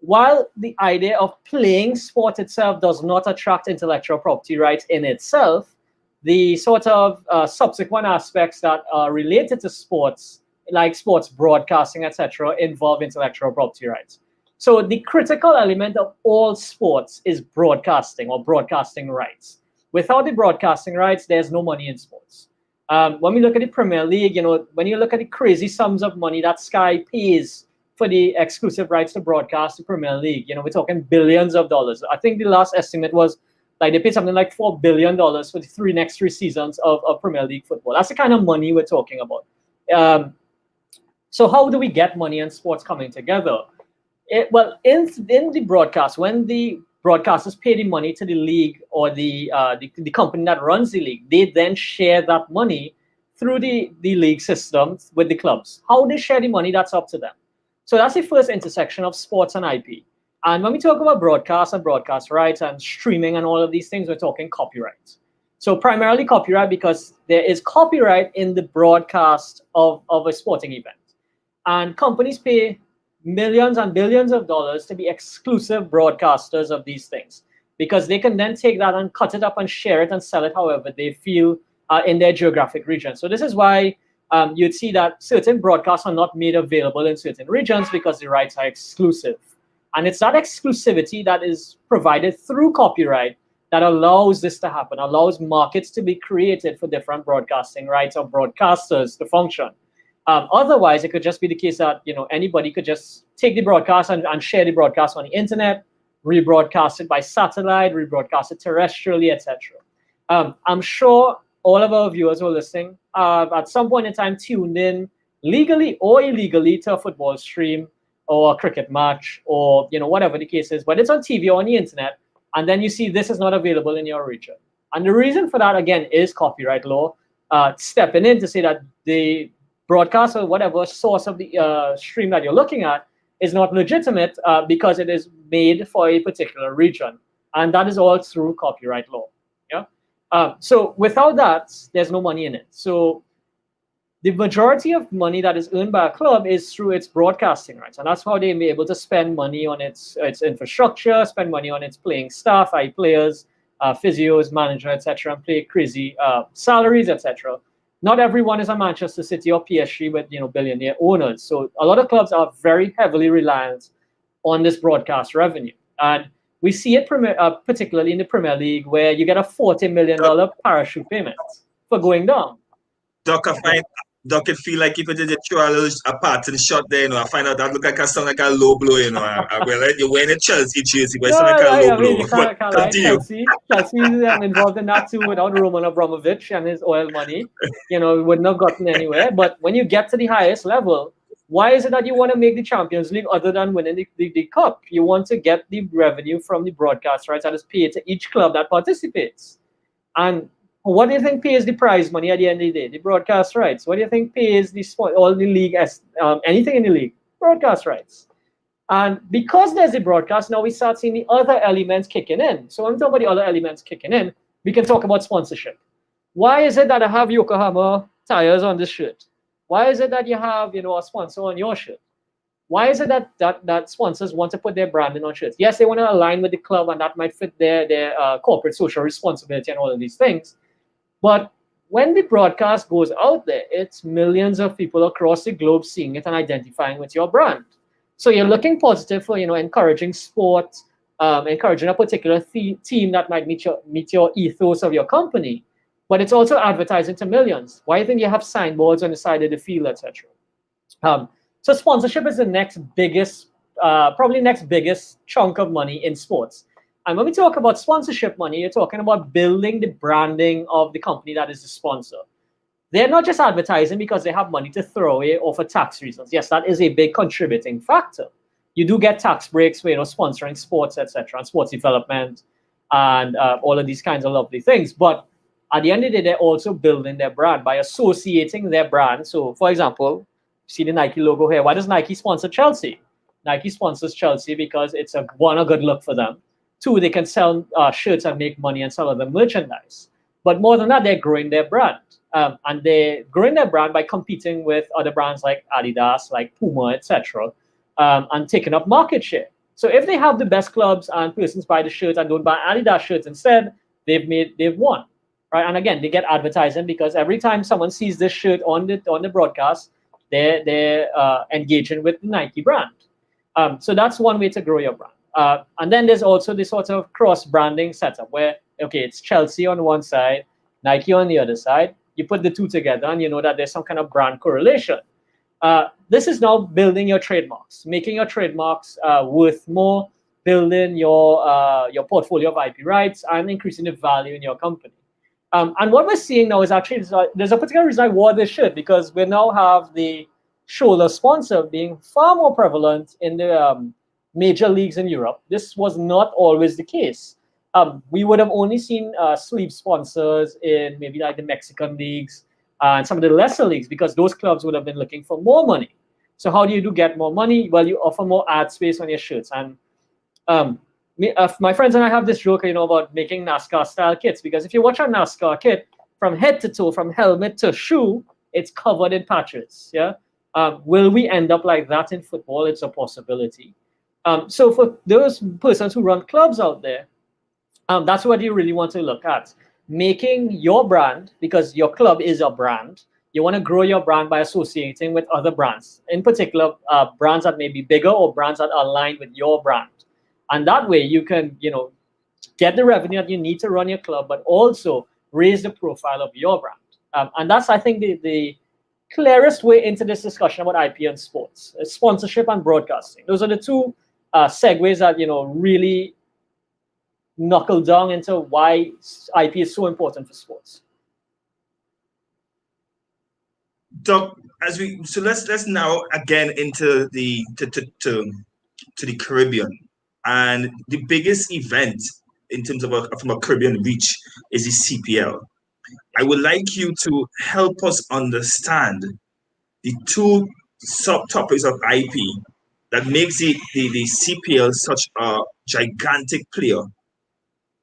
while the idea of playing sport itself does not attract intellectual property rights in itself, the sort of subsequent aspects that are related to sports, like sports broadcasting, etc., involve intellectual property rights. So the critical element of all sports is broadcasting or broadcasting rights. Without the broadcasting rights, there's no money in sports. When we look at the Premier League, when you look at the crazy sums of money that Sky pays for the exclusive rights to broadcast the Premier League, we're talking billions of dollars. I think the last estimate was like they paid something like $4 billion for the next three seasons of Premier League football. That's the kind of money we're talking about. So how do we get money and sports coming together? Well, in the broadcast, when the broadcasters pay the money to the league or the company that runs the league, they then share that money through the league system with the clubs. How they share the money, that's up to them. So that's the first intersection of sports and IP. And when we talk about broadcast and broadcast rights and streaming and all of these things, we're talking copyright. So primarily copyright because there is copyright in the broadcast of a sporting event. And companies pay millions and billions of dollars to be exclusive broadcasters of these things because they can then take that and cut it up and share it and sell it however they feel in their geographic region. So this is why you'd see that certain broadcasts are not made available in certain regions because the rights are exclusive. And it's that exclusivity that is provided through copyright that allows this to happen, allows markets to be created for different broadcasting rights or broadcasters to function. Otherwise, it could just be the case that anybody could just take the broadcast and share the broadcast on the internet, rebroadcast it by satellite, rebroadcast it terrestrially, etc. I'm sure all of our viewers who are listening at some point in time tuned in legally or illegally to a football stream or a cricket match or whatever the case is, but it's on TV or on the internet, and then you see this is not available in your region. And the reason for that, again, is copyright law stepping in to say that the broadcast or whatever source of the stream that you're looking at is not legitimate because it is made for a particular region. And that is all through copyright law. So without that, there's no money in it. So the majority of money that is earned by a club is through its broadcasting rights. And that's how they may be able to spend money on its infrastructure, spend money on its playing staff, players, physios, manager, etc., and pay crazy salaries, etc. Not everyone is a Manchester City or PSG with billionaire owners. So a lot of clubs are very heavily reliant on this broadcast revenue. And we see it particularly in the Premier League where you get a $40 million parachute payment for going down. Doc, it feel like if it did a pattern shot there, I find out that look like sound like a low blow, well, you're wearing a Chelsea jersey, but it sound like a low blow. You can't lie. Chelsea is involved in that too without Roman Abramovich and his oil money. We wouldn't have gotten anywhere. But when you get to the highest level, why is it that you want to make the Champions League other than winning the cup? You want to get the revenue from the broadcast rights that is paid to each club that participates. And what do you think pays the prize money at the end of the day? The broadcast rights. What do you think pays the sport, all the league, anything in the league? Broadcast rights. And because there's a broadcast, now we start seeing the other elements kicking in. So when we talk about the other elements kicking in, we can talk about sponsorship. Why is it that I have Yokohama tires on this shirt? Why is it that you have a sponsor on your shirt? Why is it that sponsors want to put their branding on shirts? Yes, they want to align with the club, and that might fit their corporate social responsibility and all of these things. But when the broadcast goes out there, it's millions of people across the globe seeing it and identifying with your brand. So you're looking positive for encouraging sport, encouraging a particular team that might meet your ethos of your company. But it's also advertising to millions. Why do you think you have signboards on the side of the field, etc.? So sponsorship is the next biggest chunk of money in sports. And when we talk about sponsorship money, you're talking about building the branding of the company that is the sponsor. They're not just advertising because they have money to throw away or for tax reasons. Yes, that is a big contributing factor. You do get tax breaks for sponsoring sports, etc., and sports development, and all of these kinds of lovely things. But at the end of the day, they're also building their brand by associating their brand. So, for example, see the Nike logo here. Why does Nike sponsor Chelsea? Nike sponsors Chelsea because it's a good look for them. Two, they can sell shirts and make money and sell other merchandise. But more than that, they're growing their brand. And they're growing their brand by competing with other brands like Adidas, like Puma, etc., and taking up market share. So if they have the best clubs and persons buy the shirts and don't buy Adidas shirts instead, they've won, right? And again, they get advertising because every time someone sees this shirt on the broadcast, they're engaging with the Nike brand. So that's one way to grow your brand. And then there's also this sort of cross-branding setup where, okay, it's Chelsea on one side, Nike on the other side. You put the two together and you know that there's some kind of brand correlation. This is now building your trademarks, making your trademarks worth more, building your portfolio of IP rights, and increasing the value in your company. And what we're seeing now is actually there's a particular reason I wore this shirt, because we now have the shoulder sponsor being far more prevalent in the major leagues in Europe. This was not always the case. We would have only seen sleeve sponsors in maybe like the Mexican leagues and some of the lesser leagues, because those clubs would have been looking for more money. So how do you get more money? Well, you offer more ad space on your shirts. And my friends and I have this joke, about making NASCAR style kits, because if you watch a NASCAR kit from head to toe, from helmet to shoe, it's covered in patches. Yeah. Will we end up like that in football? It's a possibility. So for those persons who run clubs out there, that's what you really want to look at. Making your brand, because your club is a brand. You want to grow your brand by associating with other brands, in particular, brands that may be bigger or brands that are aligned with your brand. And that way you can, get the revenue that you need to run your club, but also raise the profile of your brand. And that's, I think, the clearest way into this discussion about IP and sports, sponsorship and broadcasting. Those are the two segues that, really knuckle down into why IP is so important for sports. Doc, let's now again into the to the Caribbean, and the biggest event in terms of from a Caribbean reach is the CPL. I would like you to help us understand the two subtopics of IP that makes the CPL such a gigantic player,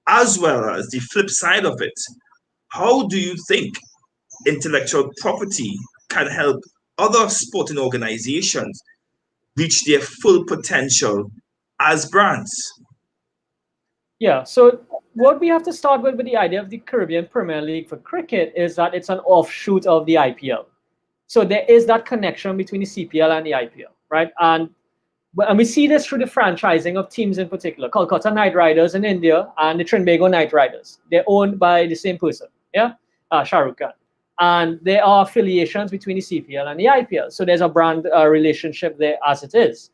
as well as the flip side of it. How do you think intellectual property can help other sporting organizations reach their full potential as brands? Yeah, so what we have to start with the idea of the Caribbean Premier League for cricket is that it's an offshoot of the IPL. So there is that connection between the CPL and the IPL, right? And we see this through the franchising of teams in particular. Kolkata Knight Riders in India and the Trinidad Tobago Knight Riders. They're owned by the same person, Shah Rukh Khan. And there are affiliations between the CPL and the IPL. So there's a brand relationship there as it is.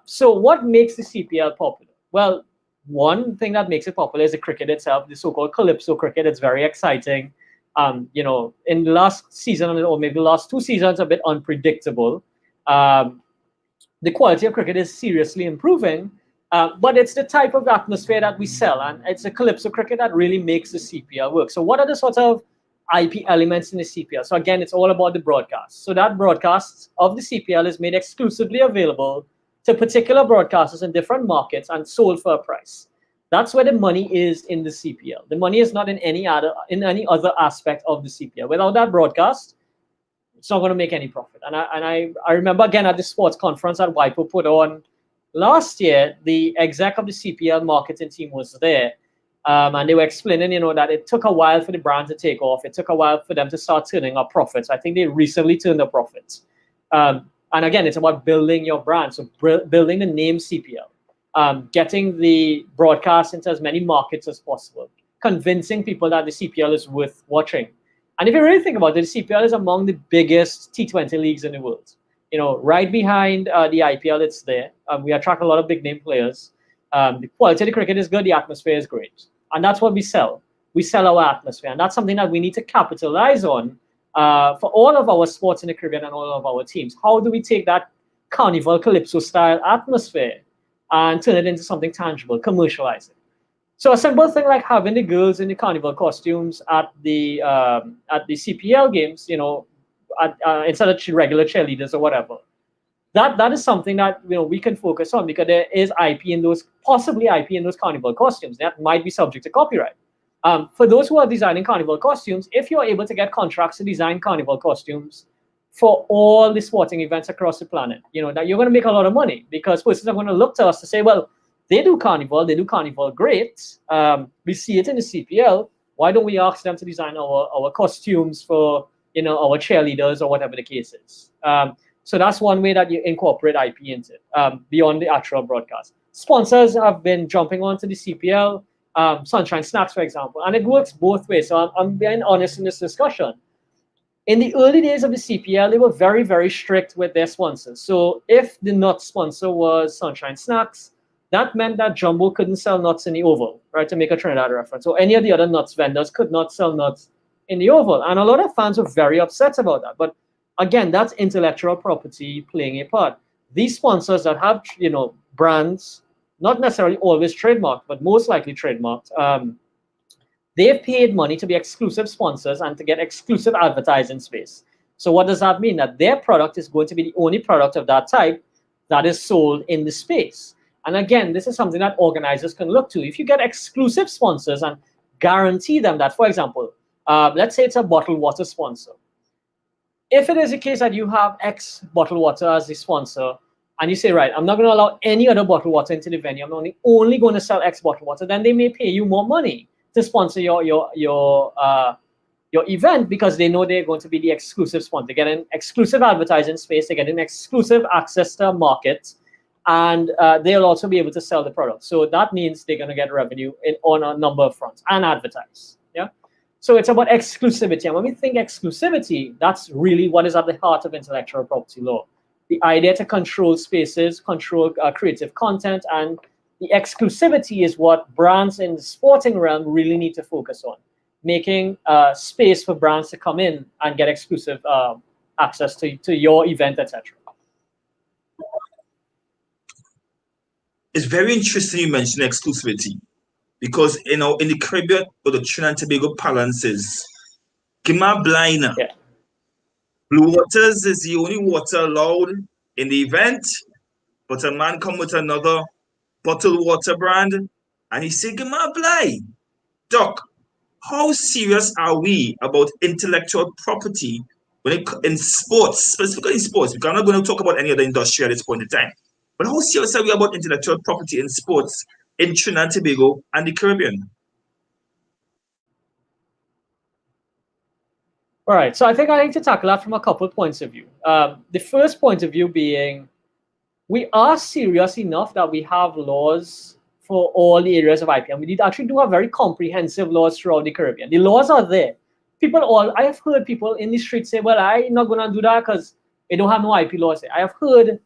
So what makes the CPL popular? Well, one thing that makes it popular is the cricket itself, the so-called Calypso cricket. It's very exciting. In the last season, or maybe the last two seasons, a bit unpredictable. The quality of cricket is seriously improving, but it's the type of atmosphere that we sell, and it's the Calypso cricket that really makes the CPL work. So what are the sort of IP elements in the CPL? So again, it's all about the broadcast. So that broadcast of the CPL is made exclusively available to particular broadcasters in different markets and sold for a price. That's where the money is in the CPL. The money is not in any other aspect of the CPL. Without that broadcast, it's not going to make any profit. And I remember again at the sports conference that WIPO put on last year, the exec of the CPL marketing team was there. And they were explaining, that it took a while for the brand to take off. It took a while for them to start turning up profits. I think they recently turned up profits. And again, it's about building your brand. So building the name CPL, getting the broadcast into as many markets as possible, convincing people that the CPL is worth watching. And if you really think about it, the CPL is among the biggest T20 leagues in the world. Right behind the IPL, it's there. We attract a lot of big name players. The quality of the cricket is good. The atmosphere is great. And that's what we sell. We sell our atmosphere. And that's something that we need to capitalize on for all of our sports in the Caribbean and all of our teams. How do we take that carnival calypso style atmosphere and turn it into something tangible, commercialize it? So a simple thing like having the girls in the carnival costumes at the CPL games, instead of regular cheerleaders or whatever. That is something that we can focus on, because there is possibly IP in those carnival costumes that might be subject to copyright. For those who are designing carnival costumes, if you're able to get contracts to design carnival costumes for all the sporting events across the planet. That you're going to make a lot of money because persons are going to look to us to say, well, they do carnival great. We see it in the CPL. Why don't we ask them to design our costumes for our cheerleaders or whatever the case is? So that's one way that you incorporate IP into it, beyond the actual broadcast. Sponsors have been jumping onto the CPL, Sunshine Snacks, for example, and it works both ways. So I'm being honest in this discussion. In the early days of the CPL, they were very, very strict with their sponsors. So if the nut sponsor was Sunshine Snacks, that meant that Jumbo couldn't sell nuts in the Oval, right, to make a Trinidad reference. So any of the other nuts vendors could not sell nuts in the Oval. And a lot of fans were very upset about that. But again, that's intellectual property playing a part. These sponsors that have, brands, not necessarily always trademarked, but most likely trademarked, they've paid money to be exclusive sponsors and to get exclusive advertising space. So what does that mean? That their product is going to be the only product of that type that is sold in the space. And again, this is something that organizers can look to. If you get exclusive sponsors and guarantee them that, for example, let's say it's a bottled water sponsor. If it is the case that you have X bottled water as the sponsor, and you say, right, I'm not going to allow any other bottled water into the venue, I'm only going to sell X bottled water, then they may pay you more money to sponsor your event because they know they're going to be the exclusive sponsor. They get an exclusive advertising space, they get an exclusive access to a market, and they'll also be able to sell the product. So that means they're going to get revenue on a number of fronts and advertise. Yeah. So it's about exclusivity. And when we think exclusivity, that's really what is at the heart of intellectual property law. The idea to control spaces, control creative content, and the exclusivity is what brands in the sporting realm really need to focus on, making space for brands to come in and get exclusive access to your event, etc. It's very interesting you mentioned exclusivity because in the Caribbean or the Trinidad and Tobago parlance is Gima Blind. Yeah. Blue waters is the only water allowed in the event, but a man come with another bottled water brand and he say, Gima Blind. Doc, how serious are we about intellectual property in sports, specifically in sports? Because I'm not going to talk about any other industry at this point in time. But how serious are we about intellectual property in sports in Trinidad and Tobago and the Caribbean? All right, so I think I need to tackle that from a couple of points of view. The first point of view being, we are serious enough that we have laws for all the areas of IP. And we actually do have very comprehensive laws throughout the Caribbean. The laws are there. I have heard people in the street say, well, I'm not going to do that because they don't have no IP laws there. I have heard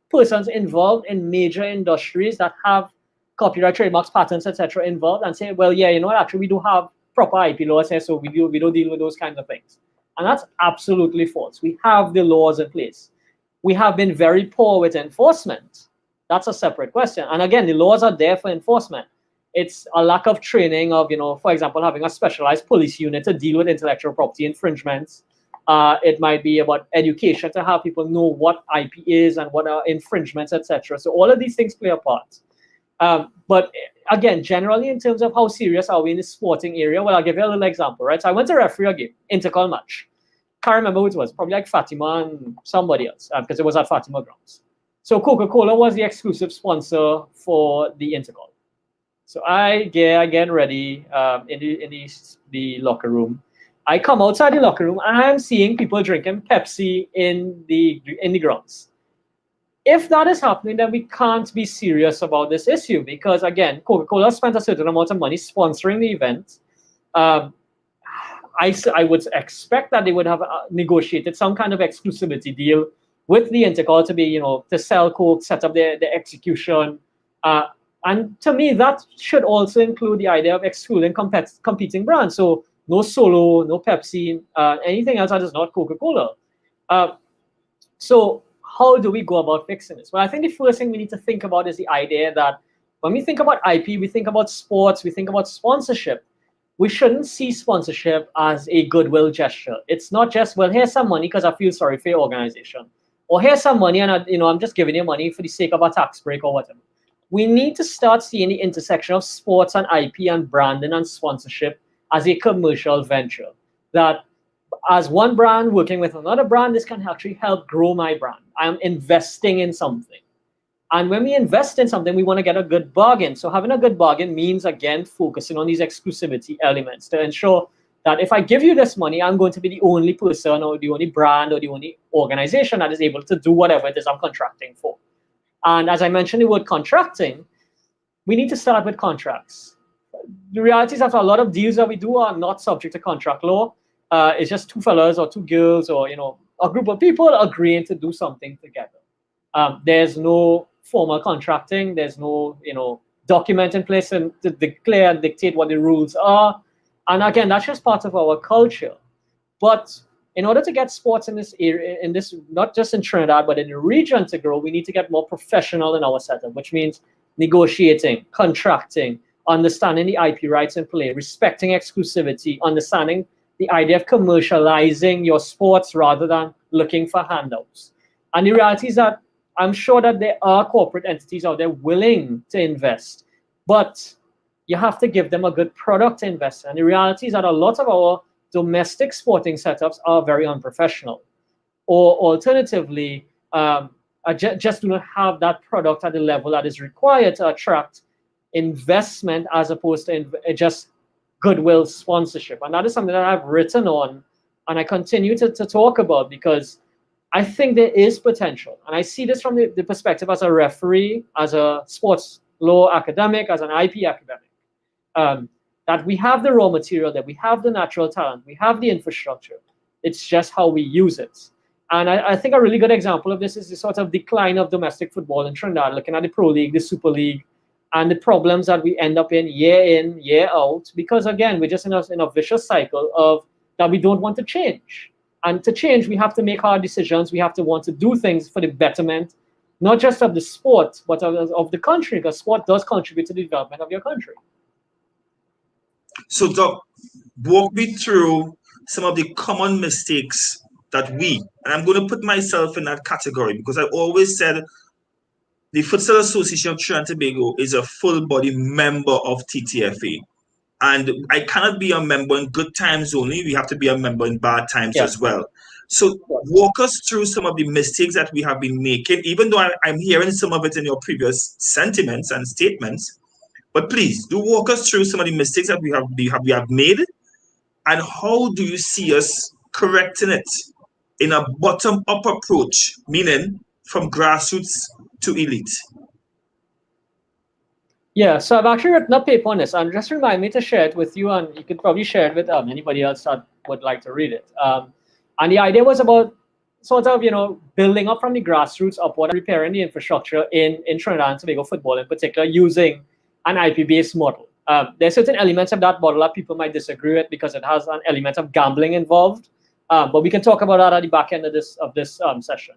persons involved in major industries that have copyright, trademarks, patents, etc. involved and say, well, yeah, actually we do have proper IP laws here, so we don't deal with those kinds of things. And that's absolutely false. We have the laws in place. We have been very poor with enforcement. That's a separate question. And again, the laws are there for enforcement. It's a lack of training of, for example, having a specialized police unit to deal with intellectual property infringements. It might be about education to have people know what IP is and what are infringements, etc. So all of these things play a part. But again, generally in terms of how serious are we in the sporting area, well, I'll give you a little example, right? So I went to referee a game, intercall match. Can't remember who it was, probably like Fatima and somebody else, because it was at Fatima grounds. So Coca-Cola was the exclusive sponsor for the intercall. So I get ready in the locker room. I come outside the locker room and I'm seeing people drinking Pepsi in the grounds. If that is happening, then we can't be serious about this issue because, again, Coca-Cola spent a certain amount of money sponsoring the event. I would expect that they would have negotiated some kind of exclusivity deal with the intercall to be, to sell Coke, set up the execution. And to me, that should also include the idea of excluding competing brands. So no Solo, no Pepsi, anything else that is not Coca-Cola. So how do we go about fixing this? Well, I think the first thing we need to think about is the idea that when we think about IP, we think about sports, we think about sponsorship. We shouldn't see sponsorship as a goodwill gesture. It's not just, well, here's some money because I feel sorry for your organization. Or here's some money and I'm just giving you money for the sake of a tax break or whatever. We need to start seeing the intersection of sports and IP and branding and sponsorship as a commercial venture. That as one brand working with another brand, this can actually help grow my brand. I'm investing in something. And when we invest in something, we want to get a good bargain. So having a good bargain means, again, focusing on these exclusivity elements to ensure that if I give you this money, I'm going to be the only person or the only brand or the only organization that is able to do whatever it is I'm contracting for. And as I mentioned the word contracting, we need to start with contracts. The reality is that a lot of deals that we do are not subject to contract law. It's just two fellas or two girls or a group of people agreeing to do something together. There's no formal contracting. There's no document in place to declare and dictate what the rules are. And again, that's just part of our culture. But in order to get sports in this area, not just in Trinidad but in the region to grow, we need to get more professional in our setup, which means negotiating, contracting, understanding the IP rights in play, respecting exclusivity, understanding the idea of commercializing your sports rather than looking for handouts. And the reality is that I'm sure that there are corporate entities out there willing to invest, but you have to give them a good product to invest in. And the reality is that a lot of our domestic sporting setups are very unprofessional, or alternatively, just do not have that product at the level that is required to attract investment as opposed to just goodwill sponsorship. And that is something that I've written on and I continue to talk about, because I think there is potential. And I see this from the perspective as a referee, as a sports law academic, as an IP academic, that we have the raw material, that we have the natural talent, we have the infrastructure. It's just how we use it. And I think a really good example of this is the sort of decline of domestic football in Trinidad, looking at the Pro League, the Super League, and the problems that we end up in, year out, because again, we're just in a vicious cycle of that we don't want to change. And to change, we have to make hard decisions. We have to want to do things for the betterment, not just of the sport, but of the country, because sport does contribute to the development of your country. So, Doc, walk me through some of the common mistakes that and I'm going to put myself in that category, because I always said the Futsal Association of Trinidad and Tobago is a full-body member of TTFA. And I cannot be a member in good times only. We have to be a member in bad times as well. So walk us through some of the mistakes that we have been making, even though I'm hearing some of it in your previous sentiments and statements. But please, do walk us through some of the mistakes that we have made, and how do you see us correcting it in a bottom-up approach, meaning from grassroots to elite? Yeah, so I've actually written a paper on this, and just remind me to share it with you, and you could probably share it with anybody else that would like to read it. And the idea was about sort of, building up from the grassroots upward, repairing the infrastructure in Trinidad and Tobago football in particular, using an IP-based model. There's certain elements of that model that people might disagree with because it has an element of gambling involved, but we can talk about that at the back end of this session.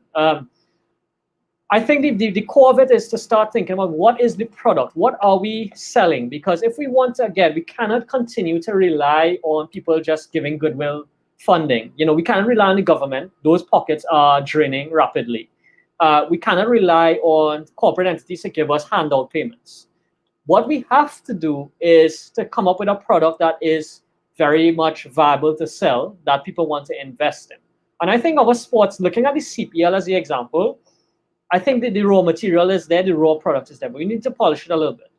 I think the core of it is to start thinking about what is the product, what are we selling? Because if we want to, again, we cannot continue to rely on people just giving goodwill funding. We cannot rely on the government. Those pockets are draining rapidly. We cannot rely on corporate entities to give us handout payments. What we have to do is to come up with a product that is very much viable to sell, that people want to invest in. And I think our sports, looking at the CPL as the example, I think that the raw material is there, the raw product is there, but we need to polish it a little bit.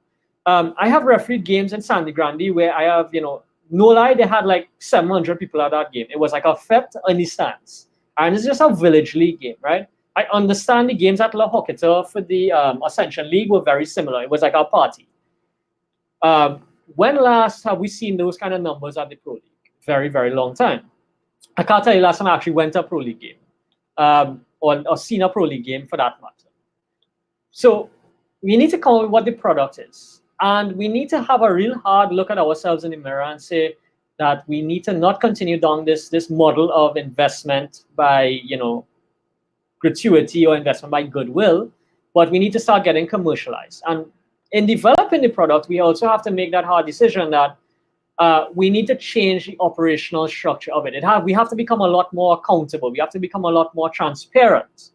I have refereed games in Sandy Grande where I have, no lie, they had like 700 people at that game. It was like a fete in the stands. And it's just a village league game, right? I understand the games at La Hocketa for the Ascension League were very similar. It was like a party. When last have we seen those kind of numbers at the Pro League? Very, very long time. I can't tell you last time I actually went to a Pro League game. Or seen a Pro League game for that matter. So we need to come up with what the product is. And we need to have a real hard look at ourselves in the mirror and say that we need to not continue down this model of investment by, gratuity or investment by goodwill, but we need to start getting commercialized. And in developing the product, we also have to make that hard decision that we need to change the operational structure of it. We have to become a lot more accountable. We have to become a lot more transparent,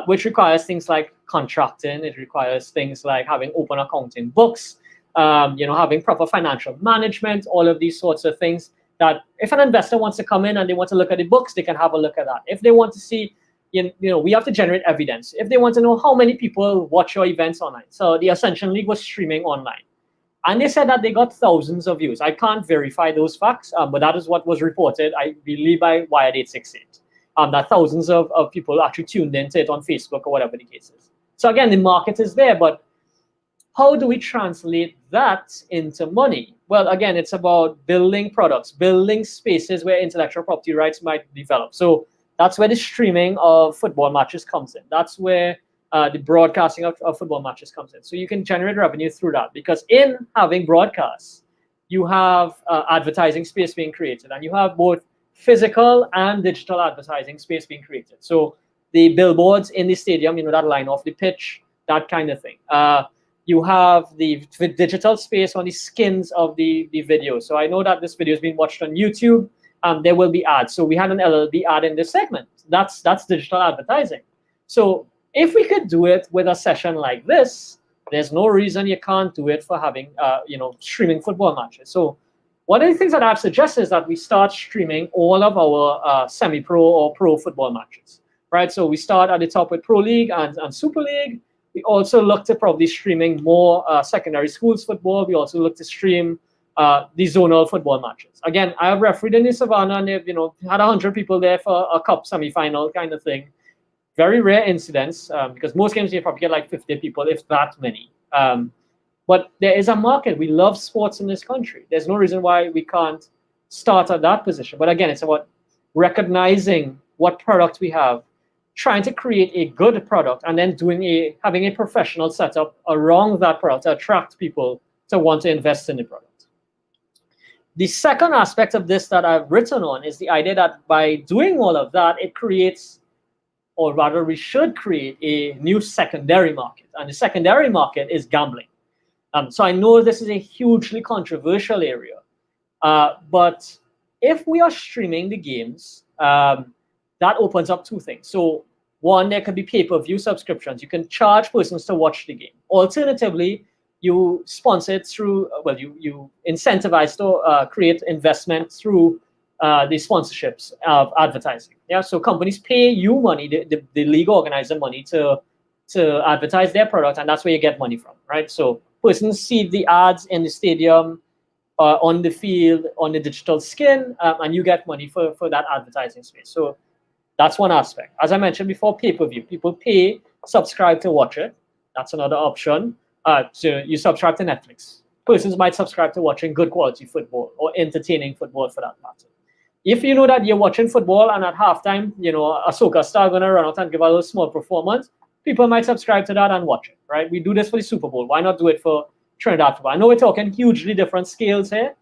which requires things like contracting. It requires things like having open accounting books, having proper financial management, all of these sorts of things that if an investor wants to come in and they want to look at the books, they can have a look at that. If they want to see, we have to generate evidence. If they want to know how many people watch your events online. So the Ascension League was streaming online. And they said that they got thousands of views. I can't verify those facts, but that is what was reported, I believe, by Wired868. That thousands of people actually tuned into it on Facebook or whatever the case is. So again, the market is there, but how do we translate that into money? Well, again, it's about building products, building spaces where intellectual property rights might develop. So that's where the streaming of football matches comes in. That's where the broadcasting of football matches comes in. So you can generate revenue through that, because in having broadcasts, you have advertising space being created, and you have both physical and digital advertising space being created. So the billboards in the stadium, that line off the pitch, that kind of thing. You have the digital space on the skins of the video. So I know that this video is being watched on YouTube. There will be ads. So we had an LLB ad in this segment. That's digital advertising. So if we could do it with a session like this, there's no reason you can't do it for having streaming football matches. So one of the things that I've suggested is that we start streaming all of our semi-pro or pro football matches, right? So we start at the top with Pro League and Super League. We also look to probably streaming more secondary schools football. We also look to stream the zonal football matches. Again, I have refereed in the Savannah, and they've had 100 people there for a cup semi-final kind of thing. Very rare incidents, because most games you probably get like 50 people, if that many. But there is a market. We love sports in this country. There's no reason why we can't start at that position. But again, it's about recognizing what product we have, trying to create a good product, and then having a professional setup around that product to attract people to want to invest in the product. The second aspect of this that I've written on is the idea that by doing all of that, it creates, or rather we should create, a new secondary market. And the secondary market is gambling. So I know this is a hugely controversial area, but if we are streaming the games, that opens up two things. So one, there could be pay-per-view subscriptions. You can charge persons to watch the game. Alternatively, you sponsor it through, you incentivize to create investment through the sponsorships of advertising. Yeah, so companies pay you money, the league organizer money to advertise their product, and that's where you get money from, right? So persons see the ads in the stadium, on the field, on the digital skin, and you get money for that advertising space. So that's one aspect. As I mentioned before, pay-per-view. People pay, subscribe to watch it. That's another option. So you subscribe to Netflix. Persons might subscribe to watching good quality football or entertaining football for that matter. If you know that you're watching football and at halftime, a soccer star going to run out and give a little small performance, people might subscribe to that and watch it, right? We do this for the Super Bowl. Why not do it for Trinidad Tobago? I know we're talking hugely different scales here,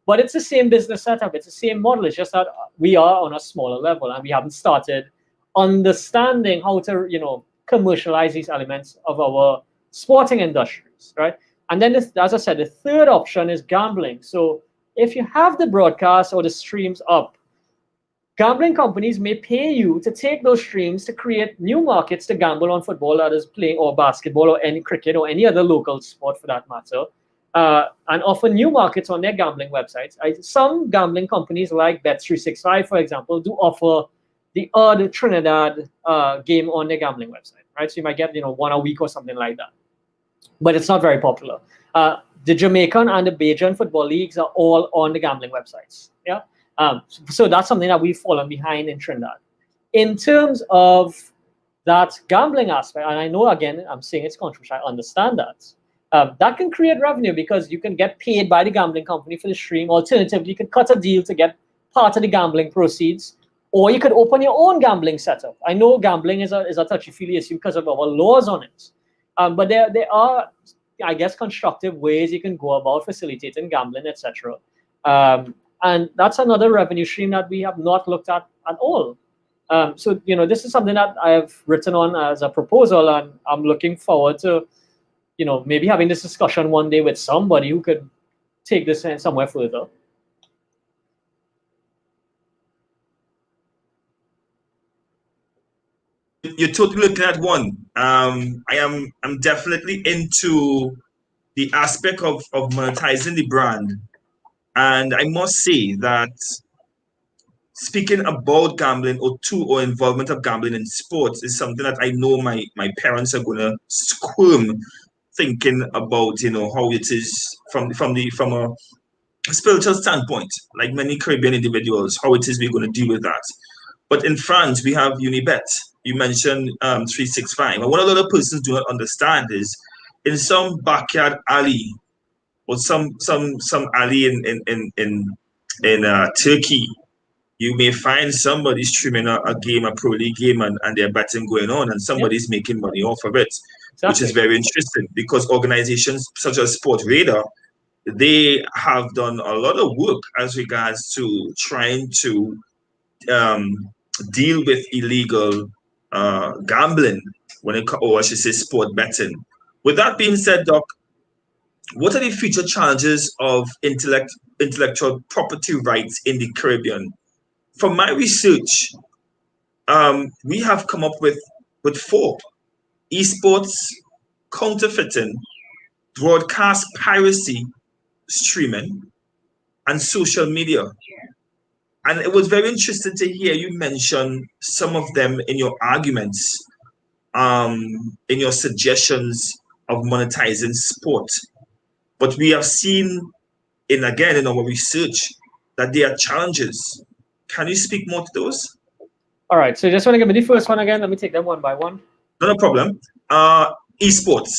but it's the same business setup. It's the same model. It's just that we are on a smaller level and we haven't started understanding how to, commercialize these elements of our sporting industries, right? And then, as I said, the third option is gambling. So if you have the broadcast or the streams up, gambling companies may pay you to take those streams to create new markets to gamble on football, that is playing, or basketball, or any cricket, or any other local sport for that matter, and offer new markets on their gambling websites. Some gambling companies like Bet365, for example, do offer the odd Trinidad game on their gambling website, right? So you might get one a week or something like that, but it's not very popular. The Jamaican and the Bajan football leagues are all on the gambling websites. Yeah. So that's something that we've fallen behind in Trinidad. In terms of that gambling aspect, and I know, again, I'm saying it's controversial, I understand that. That can create revenue because you can get paid by the gambling company for the stream. Alternatively, you can cut a deal to get part of the gambling proceeds, or you could open your own gambling setup. I know gambling is a touchy-feely issue because of our laws on it. But there are, I guess, constructive ways you can go about facilitating gambling, etc. And that's another revenue stream that we have not looked at all. So, this is something that I have written on as a proposal, and I'm looking forward to, maybe having this discussion one day with somebody who could take this somewhere further. You're totally looking at one. I'm definitely into the aspect of monetizing the brand And I must say that speaking about gambling or involvement of gambling in sports is something that I know my parents are gonna squirm thinking about, how it is from a spiritual standpoint, like many Caribbean individuals, how it is we're going to deal with that. But in France, we have Unibet. You mentioned 365. And what a lot of persons do not understand is in some backyard alley or some alley in Turkey, you may find somebody streaming a game, a pro league game, and they're betting going on, and somebody's making money off of it, which is very interesting because organizations such as Sport Radar, they have done a lot of work as regards to trying to deal with illegal gambling or I should say sport betting. With that being said, Doc, what are the future challenges of intellectual property rights in the Caribbean? From my research, we have come up with four: esports, counterfeiting, broadcast piracy, streaming, and social media. And it was very interesting to hear you mention some of them in your arguments, in your suggestions of monetizing sport. But we have seen in our research that there are challenges. Can you speak more to those? All right, so just want to give me the first one again. Let me take them one by one. No problem. Esports.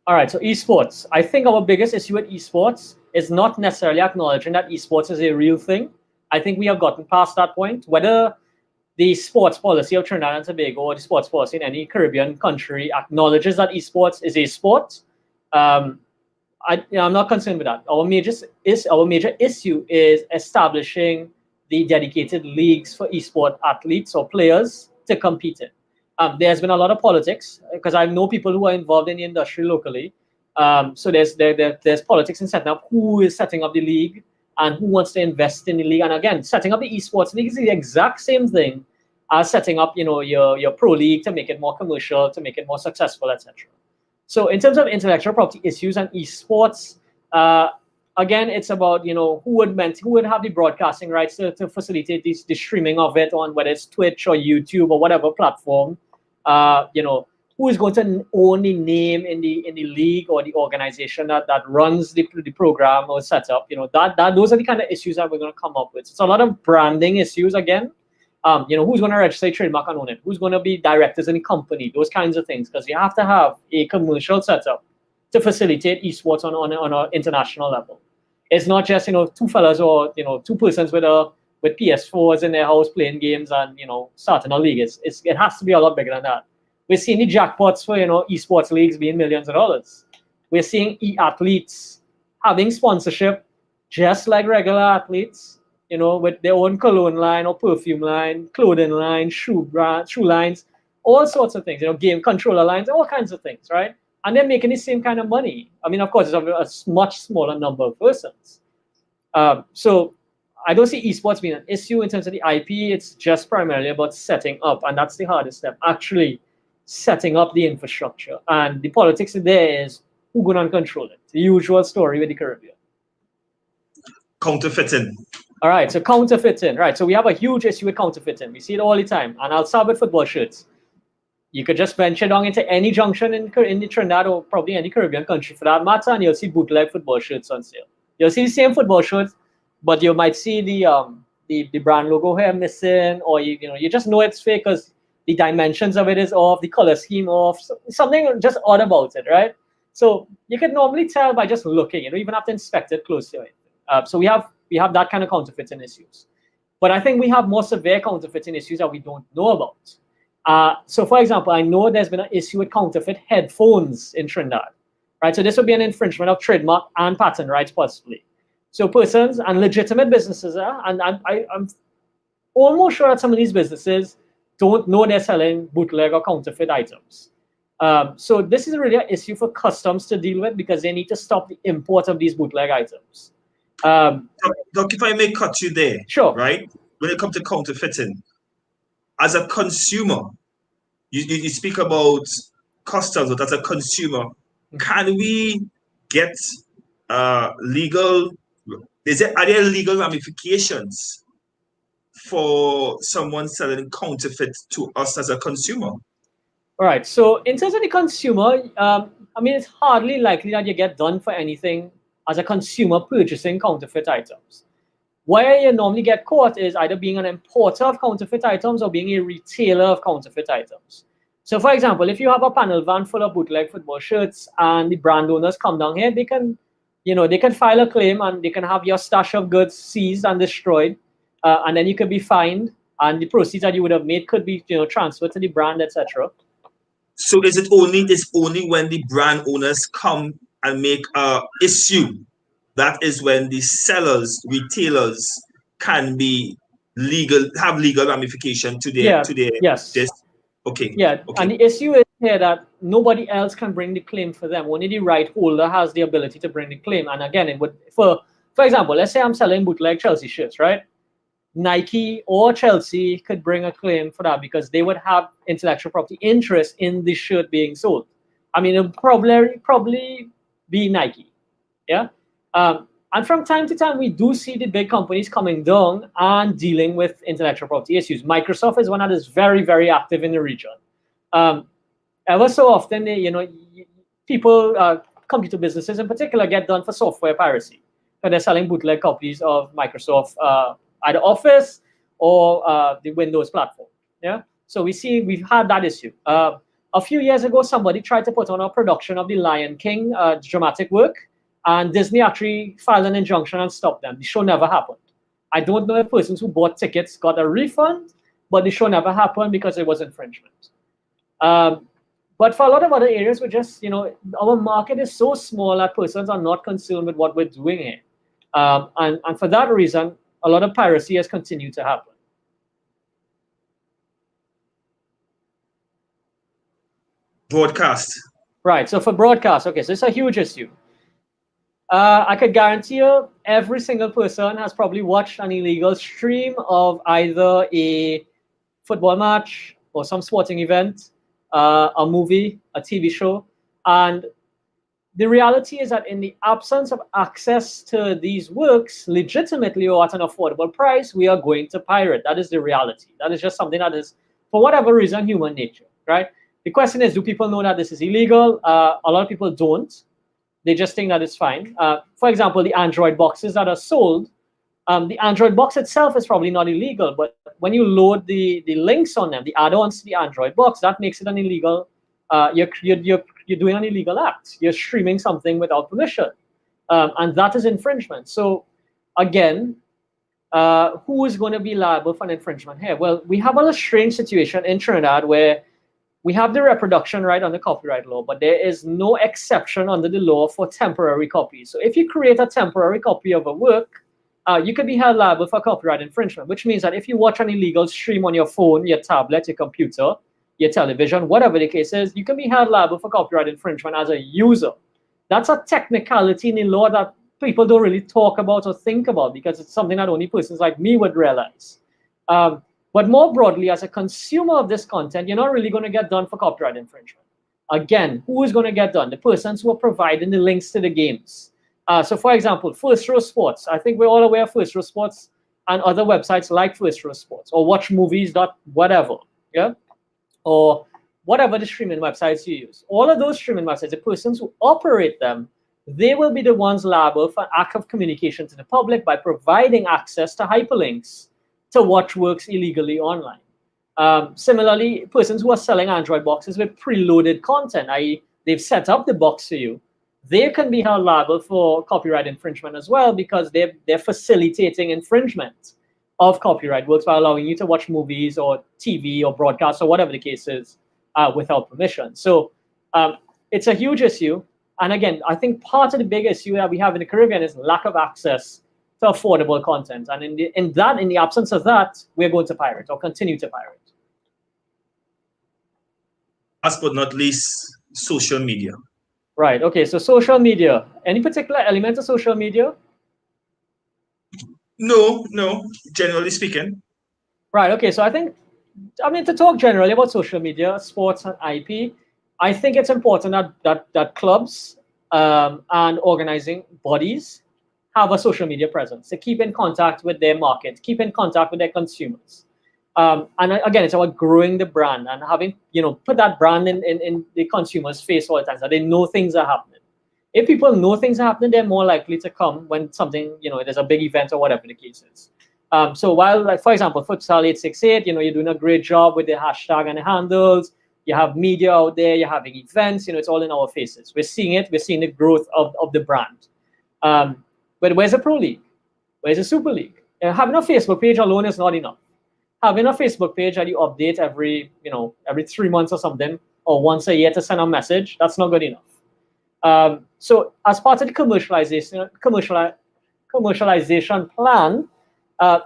All right, so esports. I think our biggest issue with esports is not necessarily acknowledging that esports is a real thing. I think we have gotten past that point. Whether the sports policy of Trinidad and Tobago or the sports policy in any Caribbean country acknowledges that esports is a sport, I'm not concerned with that. Our major issue is establishing the dedicated leagues for esport athletes or players to compete in. There's been a lot of politics because I know people who are involved in the industry locally. So there's politics in setting up who is setting up the league and who wants to invest in the league. And again, setting up the esports league is the exact same thing as setting up, your pro league to make it more commercial, to make it more successful, etc. So in terms of intellectual property issues and esports, again, it's about who would have the broadcasting rights to facilitate the streaming of it on whether it's Twitch or YouTube or whatever platform. Who is going to own the name in the league or the organization that runs the program or setup. Those are the kind of issues that we're going to come up with. It's a lot of branding issues again. Who's going to register a trademark and own it? Who's going to be directors in the company? Those kinds of things, because you have to have a commercial setup to facilitate esports on an international level. It's not just two fellas or two persons with PS4s in their house playing games and starting a league. It has to be a lot bigger than that. We're seeing the jackpots for esports leagues being millions of dollars. We're seeing athletes having sponsorship just like regular athletes, with their own cologne line or perfume line, clothing line, shoe lines, all sorts of things, game controller lines, all kinds of things, right? And they're making the same kind of money. I mean, of course, it's a much smaller number of persons. So I don't see esports being an issue in terms of the IP. It's just primarily about setting up, and that's the hardest step, actually setting up the infrastructure. And the politics there is who's going to control it. The usual story with the Caribbean. Counterfeiting. All right, so counterfeiting. Right, so we have a huge issue with counterfeiting. We see it all the time. And I'll start with football shirts. You could just venture down into any junction in the Trinidad or probably any Caribbean country for that matter, and you'll see bootleg football shirts on sale. You'll see the same football shirts, but you might see the brand logo here missing, or you just know it's fake because the dimensions of it is off, the color scheme off, something just odd about it, right? So you can normally tell by just looking. You don't even have to inspect it closely. So we have that kind of counterfeiting issues. But I think we have more severe counterfeiting issues that we don't know about. So for example, I know there's been an issue with counterfeit headphones in Trinidad, right? So this would be an infringement of trademark and patent rights possibly. So persons and legitimate businesses, and I'm almost sure that some of these businesses don't know they're selling bootleg or counterfeit items. So this is really an issue for customs to deal with because they need to stop the import of these bootleg items. Doc, if I may cut you there, sure. Right? When it comes to counterfeiting, as a consumer, you speak about customs, but as a consumer, can we get legal Are there legal ramifications for someone selling counterfeit to us as a consumer? All right. So in terms of the consumer, I mean, it's hardly likely that you get done for anything as a consumer purchasing counterfeit items. Where you normally get caught is either being an importer of counterfeit items or being a retailer of counterfeit items. So, for example, if you have a panel van full of bootleg football shirts and the brand owners come down here, they can, they can file a claim and they can have your stash of goods seized and destroyed, and then you could be fined, and the proceeds that you would have made could be, transferred to the brand, etc. So, is it only when the brand owners come and make a issue that is when the sellers, retailers can be have legal ramification to their yes. Okay. Yeah, okay. And the issue is here that nobody else can bring the claim for them. Only the right holder has the ability to bring the claim. And again, it would for example, let's say I'm selling bootleg Chelsea shirts, right? Nike or Chelsea could bring a claim for that because they would have intellectual property interest in the shirt being sold. I mean, it would probably be Nike, yeah. And from time to time, we do see the big companies coming down and dealing with intellectual property issues. Microsoft is one that is very, very active in the region. Ever so often, people, computer businesses in particular, get done for software piracy. So they're selling bootleg copies of Microsoft, either Office or the Windows platform. Yeah. So we've had that issue. A few years ago, somebody tried to put on a production of The Lion King dramatic work. And Disney actually filed an injunction and stopped them. The show never happened. I don't know if persons who bought tickets got a refund, but the show never happened because it was infringement. But for a lot of other areas, we're just, our market is so small that persons are not concerned with what we're doing here. And for that reason, a lot of piracy has continued to happen. Broadcast. Right. So for broadcast, okay, so it's a huge issue. I could guarantee you every single person has probably watched an illegal stream of either a football match or some sporting event, a movie, a TV show. And the reality is that in the absence of access to these works legitimately or at an affordable price, we are going to pirate. That is the reality. That is just something that is, for whatever reason, human nature, right? The question is, do people know that this is illegal? A lot of people don't. They just think that it's fine. For example, the Android boxes that are sold, the Android box itself is probably not illegal, but when you load the links on them, the add-ons to the Android box, that makes it an illegal, you're doing an illegal act. You're streaming something without permission. And that is infringement. So again, who is going to be liable for an infringement here? Well, we have a strange situation in Trinidad where we have the reproduction right under copyright law, but there is no exception under the law for temporary copies. So if you create a temporary copy of a work, you could be held liable for copyright infringement, which means that if you watch an illegal stream on your phone, your tablet, your computer, your television, whatever the case is, you can be held liable for copyright infringement as a user. That's a technicality in the law that people don't really talk about or think about because it's something that only persons like me would realize. But more broadly, as a consumer of this content, you're not really going to get done for copyright infringement. Again, who is going to get done? The persons who are providing the links to the games. So for example, First Row Sports. I think we're all aware of First Row Sports and other websites like First Row Sports or watchmovies.whatever, yeah? Or whatever the streaming websites you use. All of those streaming websites, the persons who operate them, they will be the ones liable for act of communication to the public by providing access to hyperlinks to watch works illegally online. Similarly, persons who are selling Android boxes with preloaded content, i.e. they've set up the box for you, they can be held liable for copyright infringement as well because they're facilitating infringement of copyright works by allowing you to watch movies or TV or broadcasts or whatever the case is without permission. So it's a huge issue. And again, I think part of the big issue that we have in the Caribbean is lack of access to affordable content. And in the absence of that, we're going to pirate or continue to pirate. Last but not least, social media. Right. Okay. So social media. Any particular element of social media? No. Generally speaking. Right. Okay. So to talk generally about social media, sports, and IP, I think it's important that clubs and organizing bodies have a social media presence, to keep in contact with their market, keep in contact with their consumers. And again, it's about growing the brand and having, put that brand in the consumer's face all the time so they know things are happening. If people know things are happening, they're more likely to come when something, there's a big event or whatever the case is. So while, like, for example, Futsal868, you're doing a great job with the hashtag and the handles, you have media out there, you're having events, it's all in our faces. We're seeing it, we're seeing the growth of the brand. But where's the Pro League? Where's the Super League? Having a Facebook page alone is not enough. Having a Facebook page that you update every 3 months or something, or once a year to send a message, that's not good enough. So as part of the commercialization plan,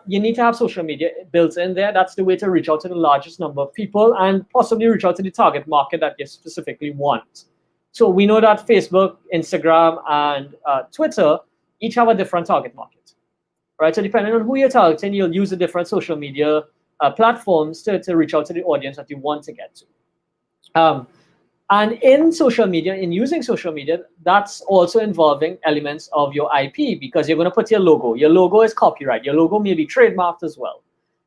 you need to have social media built in there. That's the way to reach out to the largest number of people and possibly reach out to the target market that you specifically want. So we know that Facebook, Instagram, and Twitter each have a different target market, right? So depending on who you're targeting, you'll use the different social media platforms to reach out to the audience that you want to get to. And in social media, in using social media, that's also involving elements of your IP, because you're going to put your logo. Your logo is copyright. Your logo may be trademarked as well.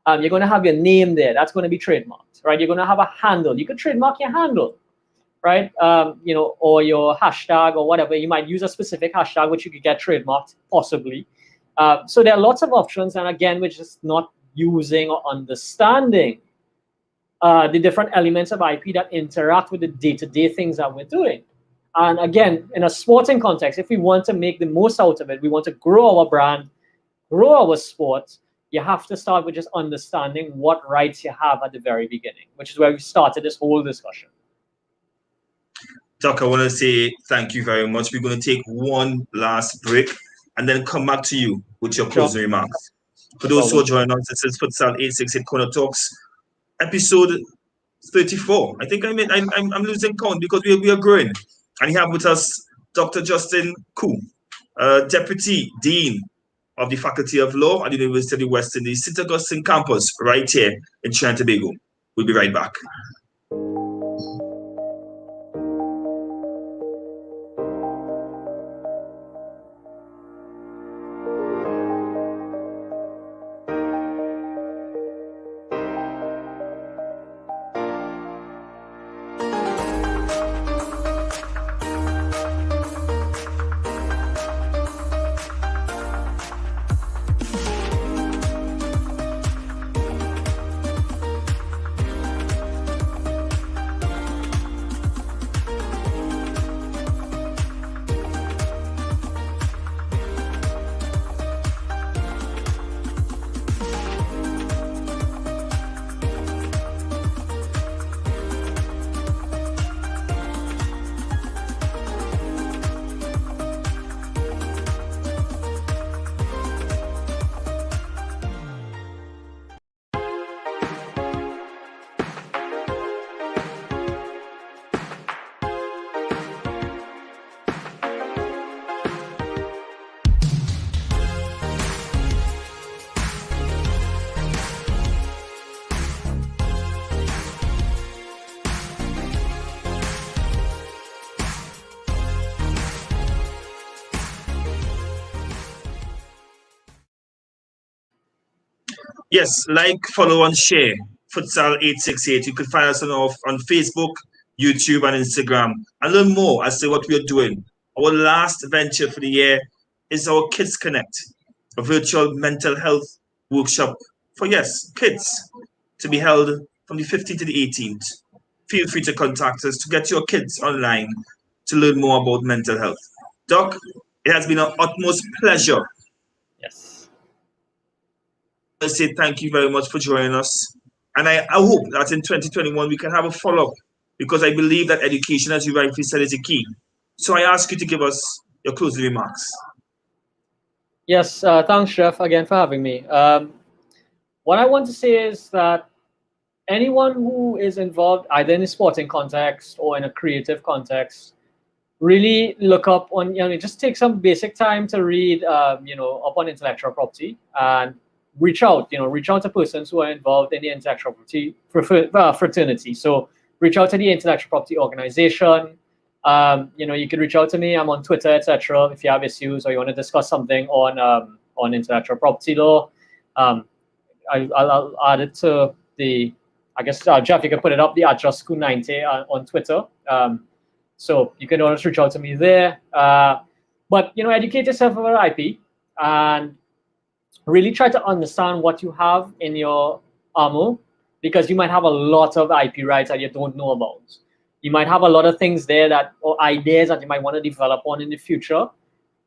You're going to have your name there. That's going to be trademarked, right? You're going to have a handle. You could trademark your handle, right? Or your hashtag or whatever. You might use a specific hashtag, which you could get trademarked, possibly. So there are lots of options. And again, we're just not using or understanding the different elements of IP that interact with the day-to-day things that we're doing. And again, in a sporting context, if we want to make the most out of it, we want to grow our brand, grow our sport, you have to start with just understanding what rights you have at the very beginning, which is where we started this whole discussion. Doc, I want to say thank you very much. We're going to take one last break and then come back to you with your closing remarks. For those who are joining us, this is Futsal868 Corner Talks, episode 34. I think I'm losing count because we are growing. And you have with us Dr. Justin Koo, Deputy Dean of the Faculty of Law at the University of the West Indies, St. Augustine campus, right here in Trinidad Tobago. We'll be right back. Yes, like, follow, and share Futsal868. You can find us on Facebook, YouTube, and Instagram, and learn more as to what we are doing. Our last venture for the year is our Kids Connect, a virtual mental health workshop for, kids, to be held from the 15th to the 18th. Feel free to contact us to get your kids online to learn more about mental health. Doc, it has been an utmost pleasure. Yes. I say thank you very much for joining us. And I hope that in 2021 we can have a follow-up, because I believe that education, as you rightly said, is a key. So I ask you to give us your closing remarks. Yes, thanks, Chef, again for having me. What I want to say is that anyone who is involved either in a sporting context or in a creative context, really look up on, just take some basic time to read, up on intellectual property, and reach out to persons who are involved in the intellectual property fraternity. So reach out to the intellectual property organization, You can reach out to me. I'm on Twitter, etc. If you have issues or you want to discuss something on intellectual property law, I'll add it to the. I guess Jeff, you can put it up the @JustSchool90 on Twitter. So you can always reach out to me there. But educate yourself about IP and really try to understand what you have in your armor, because you might have a lot of IP rights that you don't know about. You might have a lot of things there or ideas that you might want to develop on in the future,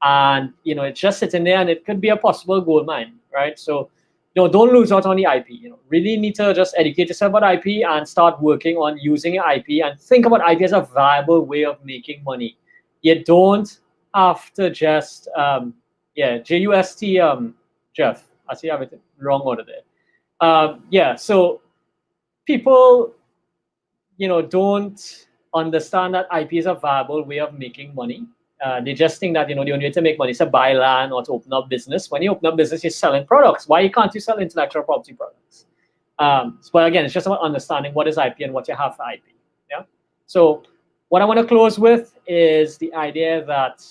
and it's just sitting there, and it could be a possible gold mine, right? So don't lose out on the IP. Really need to just educate yourself about IP and start working on using your IP, and think about IP as a viable way of making money. You don't have to just JUST Jeff. I see I have it wrong order there. So people don't understand that IP is a viable way of making money. They just think that the only way to make money is to buy land or to open up business. When you open up business, you're selling products. Why can't you sell intellectual property products? But again, it's just about understanding what is IP and what you have for IP. Yeah. So what I want to close with is the idea that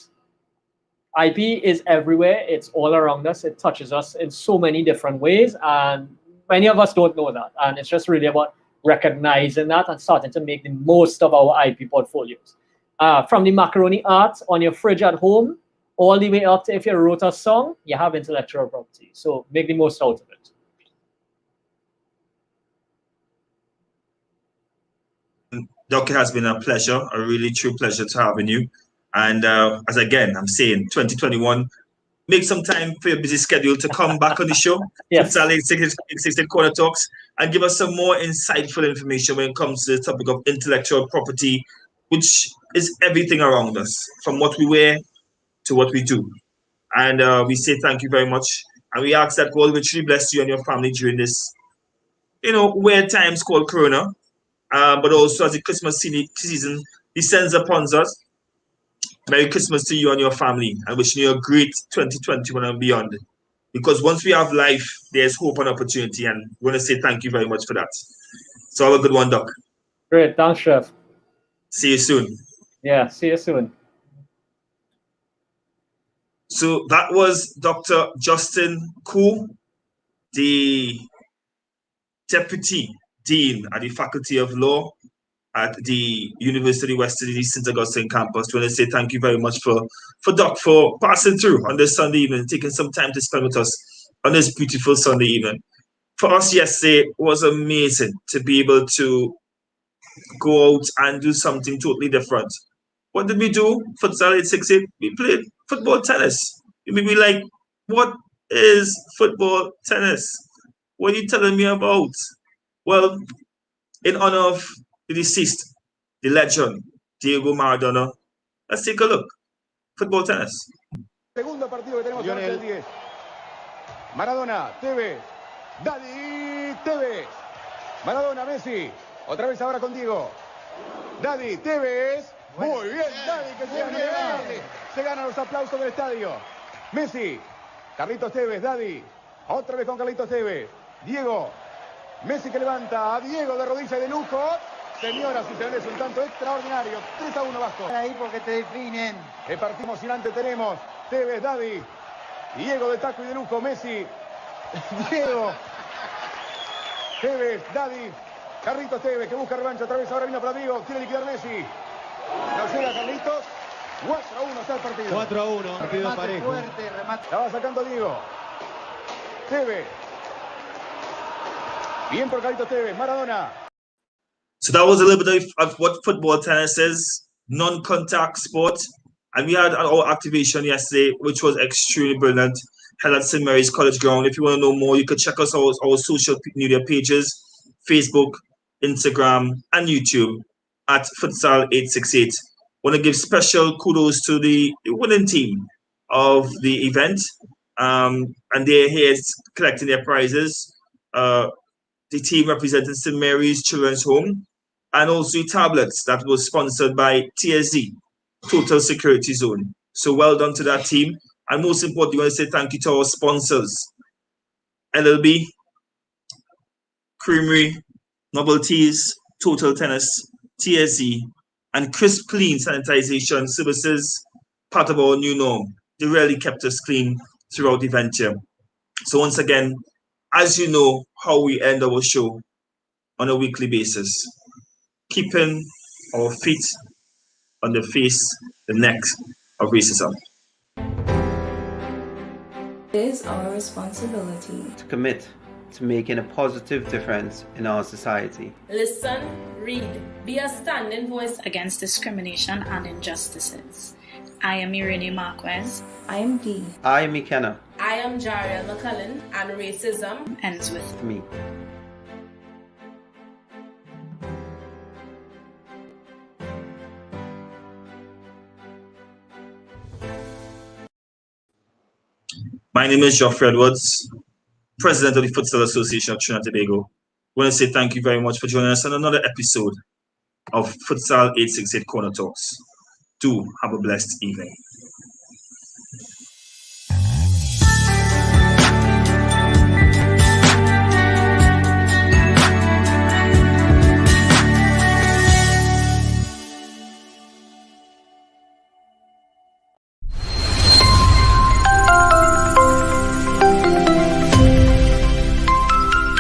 IP is everywhere. It's all around us. It touches us in so many different ways, and many of us don't know that. And it's just really about recognizing that and starting to make the most of our IP portfolios. From the macaroni art on your fridge at home, all the way up to if you wrote a song, you have intellectual property. So make the most out of it. Doc, it has been a pleasure, a really true pleasure to having you. And as again, I'm saying 2021, make some time for your busy schedule to come back on the show, Yes. Futsal868 Corner Talks, and give us some more insightful information when it comes to the topic of intellectual property, which is everything around us, from what we wear to what we do. And we say thank you very much. And we ask that God will truly bless you and your family during this, weird times called Corona, but also as the Christmas season descends upon us. Merry Christmas to you and your family, and wishing you a great 2021 and beyond. Because once we have life, there's hope and opportunity, and we want to say thank you very much for that. So have a good one, Doc. Great. Thanks, Chef. See you soon. Yeah, see you soon. So that was Dr. Justin Koo, the Deputy Dean at the Faculty of Law at the University of West Indies St. Augustine campus. I want to say thank you very much for Doc for passing through on this Sunday evening, taking some time to spend with us on this beautiful Sunday evening. For us yesterday, it was amazing to be able to go out and do something totally different. What did we do? Futsal868, we played football tennis. You may be like, what is football tennis? What are you telling me about? Well, in honor of the deceased, the legend, Diego Maradona, let's take a look. Football tennis. Segundo partido que tenemos en el 10. Maradona, Tevez, Daddy, Tevez. Maradona, Messi. Otra vez ahora con Diego. Daddy, Tevez. Muy bien, Daddy, que se gana los aplausos del estadio. Messi, Carlitos Tevez, Daddy. Otra vez con Carlitos Tevez. Diego. Messi que levanta a Diego de rodilla y de lujo. Señoras y señores, un tanto extraordinario. 3-1 Vasco. Ahí porque te definen. El partido emocionante tenemos. Tevez, Daddy. Diego de taco y de lujo. Messi. Diego. Tevez, Daddy. Carlitos Tevez que busca revancha otra vez. Ahora vino para Diego. Quiere liquidar Messi. No llega Carlitos. 4-1 está el partido. 4-1. Partido parejo. Fuerte, remate. La va sacando Diego. Tevez. Bien por Carlitos Tevez. Maradona. So that was a little bit of what football tennis is, non-contact sport. And we had our activation yesterday, which was extremely brilliant, held at St. Mary's College Ground. If you want to know more, you can check us out our social media pages, Facebook, Instagram, and YouTube at Futsal868. Want to give special kudos to the winning team of the event. And they're here collecting their prizes. The team representing St. Mary's Children's Home, and also tablets that was sponsored by TSZ, Total Security Zone. So well done to that team. And most importantly, I want to say thank you to our sponsors, LLB, Creamery, Novelties, Total Tennis, TSZ, and crisp, clean sanitization services, part of our new norm. They really kept us clean throughout the venture. So once again, as you know how we end our show on a weekly basis, keeping our feet on the face, the neck of racism. It is our responsibility to commit to making a positive difference in our society. Listen, read, be a standing voice against discrimination and injustices. I am Irene Marquez. I am Dee. I am McKenna. I am Jariel McCullen, and racism ends with me. My name is Geoffrey Edwards, President of the Futsal Association of Trinidad Tobago. I want to say thank you very much for joining us on another episode of Futsal 868 Corner Talks. Do have a blessed evening.